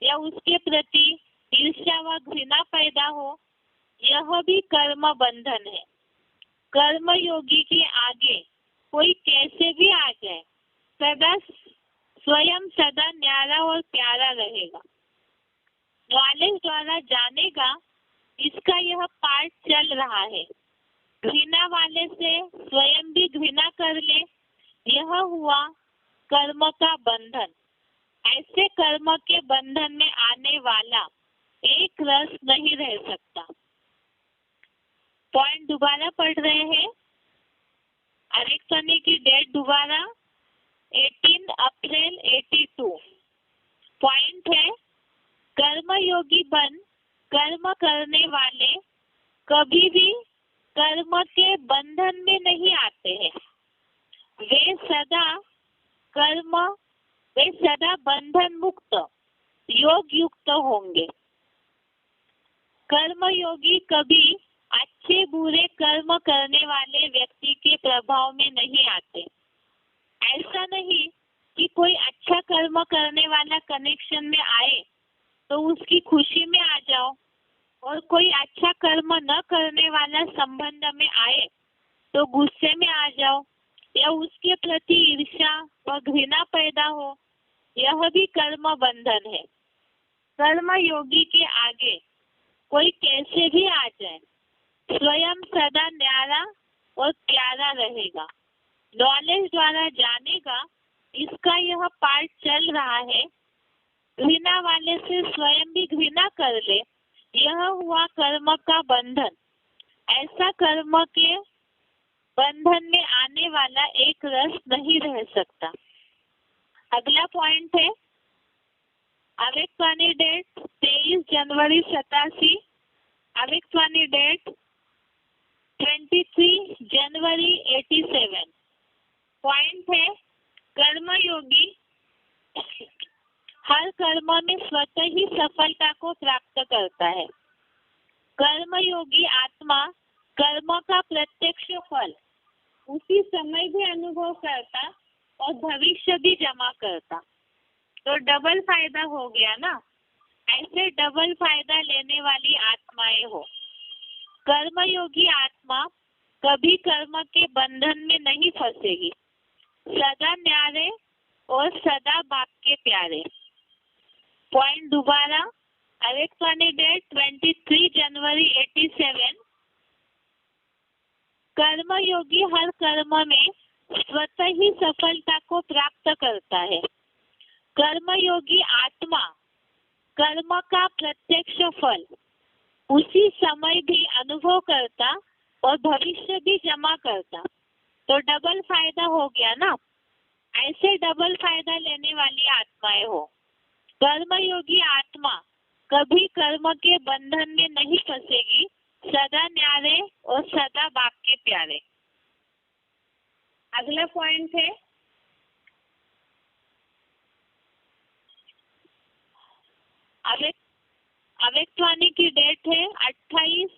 या उसके प्रति ईर्ष्या व घृणा पैदा हो। यह भी कर्म बंधन है। कर्मयोगी के आगे कोई कैसे भी आ जाए, स्वयं सदा न्यारा और प्यारा रहेगा। नॉलेज द्वारा जानेगा, इसका यह पाठ चल रहा है। घृणा वाले से स्वयं भी घृणा कर ले, यह हुआ कर्म का बंधन। ऐसे कर्म के बंधन में आने वाला एक रस नहीं रह सकता। पॉइंट दोबारा पढ़ रहे हैं। अव्यक्तवाणी की डेट दोबारा 18 अप्रैल 82। पॉइंट है कर्मयोगी बन कर्म करने वाले कभी भी कर्म के बंधन में नहीं आते हैं। वे सदा बंधन मुक्त योग युक्त होंगे। कर्मयोगी कभी अच्छे बुरे कर्म करने वाले व्यक्ति के प्रभाव में नहीं आते। ऐसा नहीं कि कोई अच्छा कर्म करने वाला कनेक्शन में आए तो उसकी खुशी में आ जाओ, और कोई अच्छा कर्म न करने वाला संबंध में आए तो गुस्से में आ जाओ या उसके प्रति ईर्ष्या व घृणा पैदा हो। यह भी कर्म बंधन है। कर्म योगी के आगे कोई कैसे भी आ जाए, स्वयं सदा न्यारा और प्यारा रहेगा। नॉलेज द्वारा जानेगा, इसका यह पाठ चल रहा है। घृणा वाले से स्वयं भी घृणा कर ले, यह हुआ कर्म का बंधन। ऐसा कर्म के बंधन में आने वाला एक रस नहीं रह सकता। अगला पॉइंट है अव्यक्तवाणी डेट 23 जनवरी 87। अव्यक्तवाणी डेट 23 जनवरी 87। पॉइंट है, कर्मयोगी हर कर्म में स्वतः ही सफलता को प्राप्त करता है। कर्मयोगी आत्मा कर्म का प्रत्यक्ष फल उसी समय भी अनुभव करता और भविष्य भी जमा करता। तो डबल फायदा हो गया ना। ऐसे डबल फायदा लेने वाली आत्माएं हो। कर्मयोगी आत्मा कभी कर्म के बंधन में नहीं फंसेगी, सदा न्यारे और सदा बाप के प्यारे। पॉइंट दोबारा, अवेक्तवाणी डेट 23 जनवरी 87। कर्मयोगी हर कर्म में स्वतः ही सफलता को प्राप्त करता है। कर्मयोगी आत्मा कर्म का प्रत्यक्ष फल उसी समय भी अनुभव करता और भविष्य भी जमा करता। तो डबल फायदा हो गया ना। ऐसे डबल फायदा लेने वाली आत्माएं हो। कर्मयोगी आत्मा कभी कर्म के बंधन में नहीं फंसेगी, सदा न्यारे और सदा बाप के प्यारे। अगला पॉइंट है, अवेक्तवाणी की डेट है 28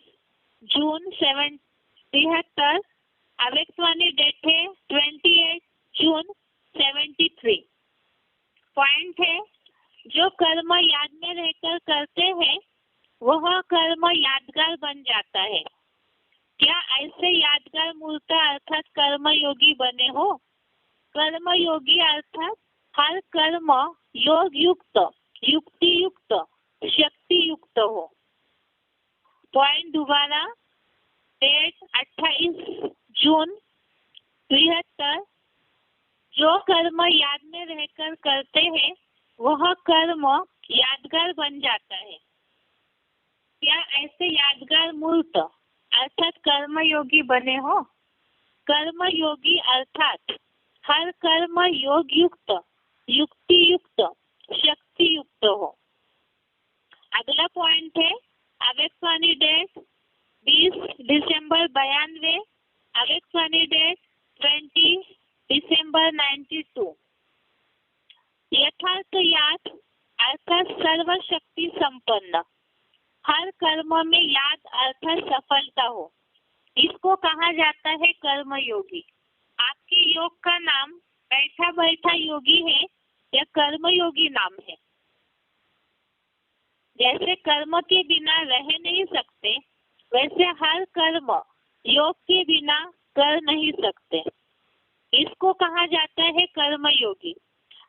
जून 73। अवेक्तवाणी डेट है 28 जून 73। पॉइंट है, जो कर्म याद में रहकर करते हैं वह कर्म यादगार बन जाता है। क्या ऐसे यादगार मूर्त अर्थात कर्मयोगी बने हो? कर्मयोगी अर्थात हर कर्म योग युक्त, युक्ति युक्त, शक्ति युक्त हो। पॉइंट दोबारा, डेट 28 जून 73। जो कर्म याद में रहकर करते हैं वह कर्म यादगार बन जाता है। क्या ऐसे यादगार मूर्त अर्थात कर्मयोगी बने हो? कर्मयोगी अर्थात हर कर्म योग युक्त, युक्ति युक्त, शक्ति युक्त हो। अगला पॉइंट है, अवेक्तवाणी डेट 20 दिसंबर 92। अवेक्तवाणी डेट 20 दिसंबर 92। यथार्थ याद अर्थात सर्वशक्ति संपन्न, हर कर्म में याद अर्थात सफलता हो। इसको कहा जाता है कर्मयोगी। आपके योग का नाम बैठा बैठा योगी है या कर्मयोगी नाम है। जैसे कर्म के बिना रह नहीं सकते, वैसे हर कर्म योग के बिना कर नहीं सकते। इसको कहा जाता है कर्मयोगी।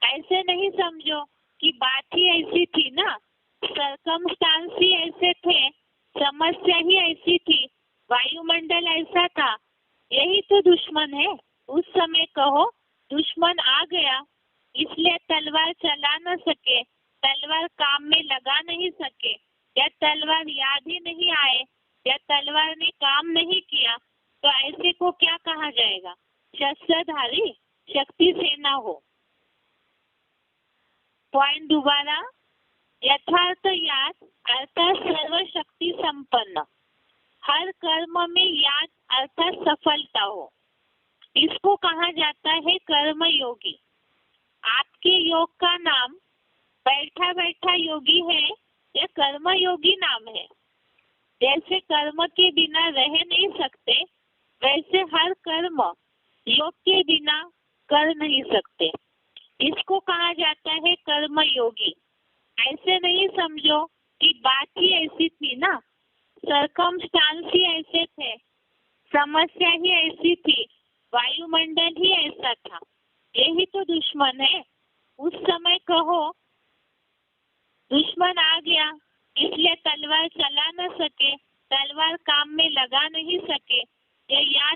ऐसे नहीं समझो कि बात ही ऐसी थी ना, सरकमस्टांस ही ऐसे थे, समस्या ही ऐसी थी, वायुमंडल ऐसा था, यही तो दुश्मन है। उस समय कहो दुश्मन आ गया इसलिए तलवार चला न सके, तलवार काम में लगा नहीं सके, या तलवार याद ही नहीं आए, या तलवार ने काम नहीं किया, तो ऐसे को क्या कहा जाएगा? शस्त्रधारी, शक्ति सेना हो। पॉइंट दोबारा, यथार्थ याद अर्थात सर्वशक्ति संपन्न, हर कर्म में याद अर्थात सफलता हो। इसको कहा जाता है कर्मयोगी। आपके योग का नाम बैठा बैठा योगी है या कर्मयोगी नाम है। जैसे कर्म के बिना रह नहीं सकते, वैसे हर कर्म योग के बिना कर नहीं सकते। इसको कहा जाता है कर्मयोगी। ऐसे नहीं समझो कि बात ही ऐसी थी ना, सरकमस्टांस ही ऐसे थे, समस्या ही ऐसी थी, वायुमंडल ही ऐसा था, यही तो दुश्मन है। उस समय कहो दुश्मन आ गया इसलिए तलवार चला न सके, तलवार काम में लगा नहीं सके, या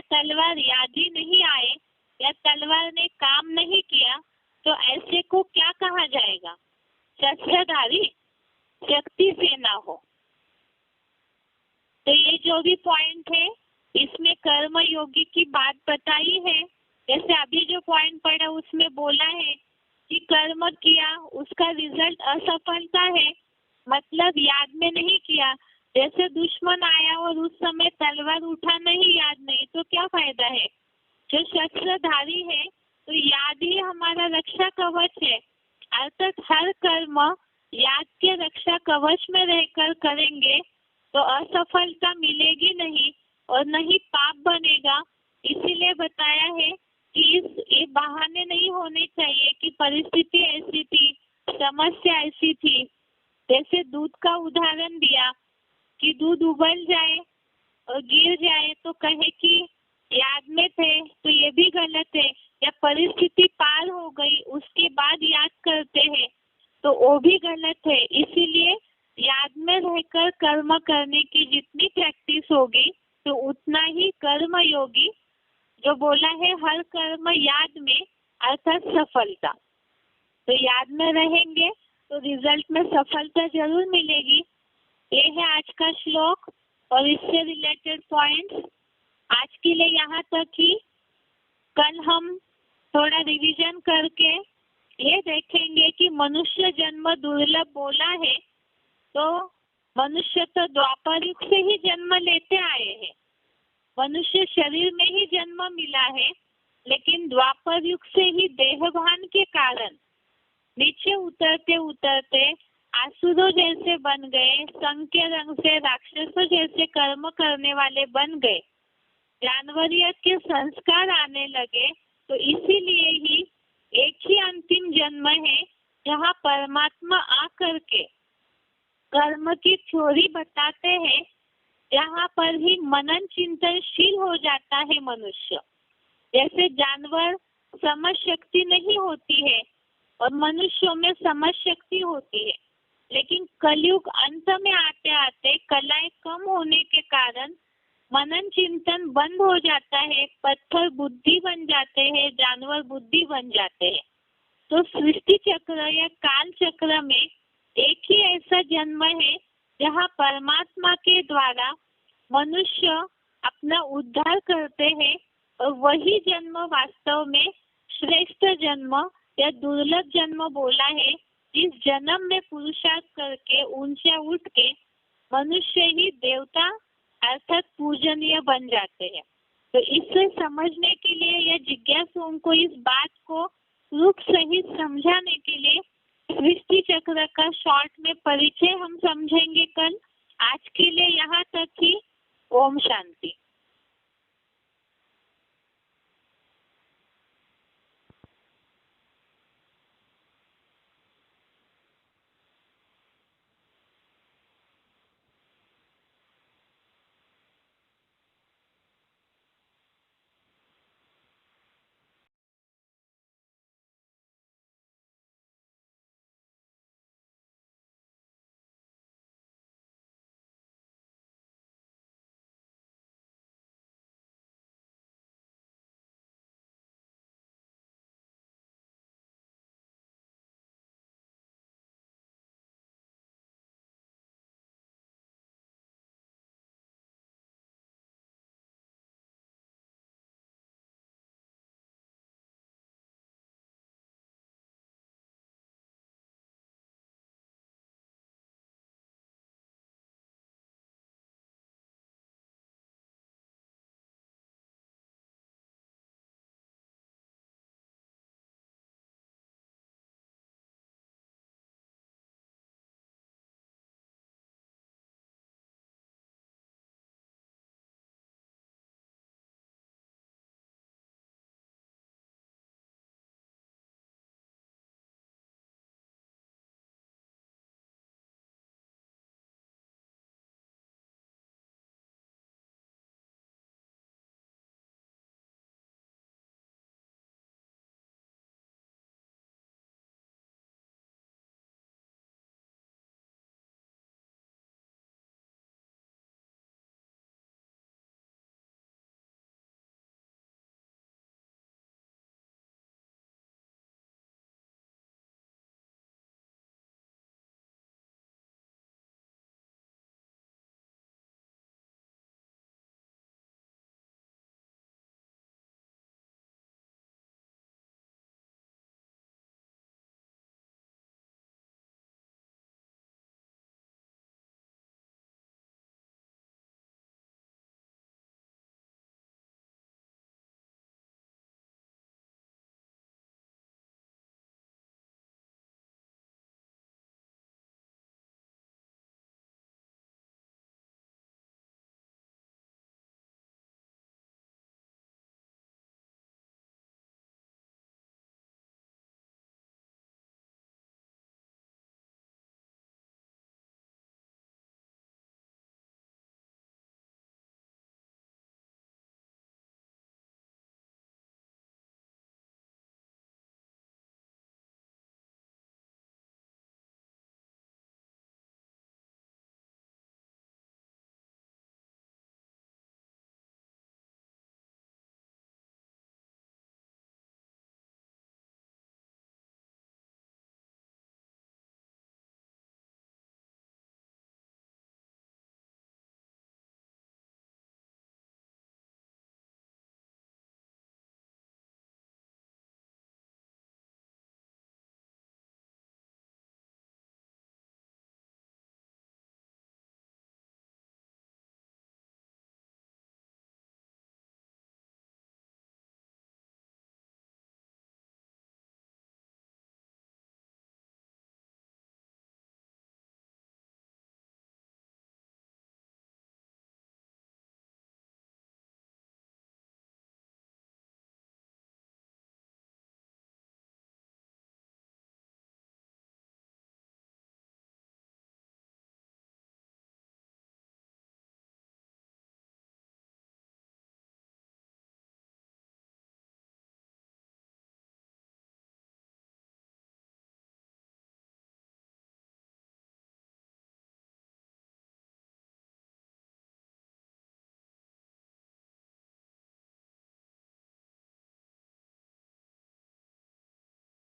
तलवार याद ही नहीं आए, या तलवार ने काम नहीं किया, तो ऐसे को क्या कहा जाएगा? शस्त्रधारी, शक्ति सेना हो। तो ये जो भी पॉइंट है इसमें कर्मयोगी की बात बताई है। जैसे अभी जो पॉइंट पढ़ा उसमें बोला है कि कर्म किया उसका रिजल्ट असफलता है, मतलब याद में नहीं किया, जैसे दुश्मन आया और उस समय तलवार उठाना ही याद नहीं तो क्या फायदा है। जो शस्त्रधारी है तो याद ही हमारा रक्षा कवच है, अर्थात हर कर्म याद के रक्षा कवच में रहकर करेंगे तो असफलता मिलेगी नहीं और न ही पाप बनेगा। इसीलिए बताया है कि ये बहाने नहीं होने चाहिए कि परिस्थिति ऐसी थी, समस्या ऐसी थी। जैसे दूध का उदाहरण दिया कि दूध उबल जाए और गिर जाए तो कहे कि याद में थे, तो ये भी गलत है। या परिस्थिति पार हो गई उसके बाद याद करते हैं तो वो भी गलत है। इसीलिए याद में रहकर कर्म करने की जितनी प्रैक्टिस होगी तो उतना ही कर्म योगी, जो बोला है हर कर्म याद में अर्थात सफलता, तो याद में रहेंगे तो रिजल्ट में सफलता जरूर मिलेगी। ये है आज का श्लोक और इससे रिलेटेड पॉइंट्स। आज के लिए यहाँ तक ही। कल हम थोड़ा रिवीजन करके ये देखेंगे कि मनुष्य जन्म दुर्लभ बोला है तो मनुष्य तो द्वापर युग से ही जन्म लेते आए हैं। मनुष्य शरीर में ही जन्म मिला है, लेकिन द्वापर युग से ही देहभान के कारण नीचे उतरते उतरते आसुरों जैसे बन गए, संग के रंग से राक्षसों जैसे कर्म करने वाले बन गए, जानवरियत के संस्कार आने लगे। तो इसीलिए ही एक ही अंतिम जन्म है जहाँ परमात्मा आकर के कर्म की थ्योरी बताते हैं, जहाँ पर ही मनन चिंतनशील हो जाता है मनुष्य। जैसे जानवर समझ शक्ति नहीं होती है और मनुष्यों में समझ शक्ति होती है, लेकिन कलयुग अंत में आते आते कलाएं कम होने के कारण मनन चिंतन बंद हो जाता है, पत्थर बुद्धि बन जाते हैं, जानवर बुद्धि बन जाते हैं। तो सृष्टि चक्र या काल चक्र में एक ही ऐसा जन्म है जहाँ परमात्मा के द्वारा मनुष्य अपना उद्धार करते हैं और वही जन्म वास्तव में श्रेष्ठ जन्म या दुर्लभ जन्म बोला है। इस जन्म में पुरुषार्थ करके ऊंचा उठ के मनुष्य ही देवता अर्थात पूजनीय बन जाते हैं। तो इसे समझने के लिए या जिज्ञासुओं को इस बात को रूप सहित समझाने के लिए सृष्टि चक्र का शॉर्ट में परिचय हम समझेंगे कल। आज के लिए यहाँ तक ही। ओम शांति।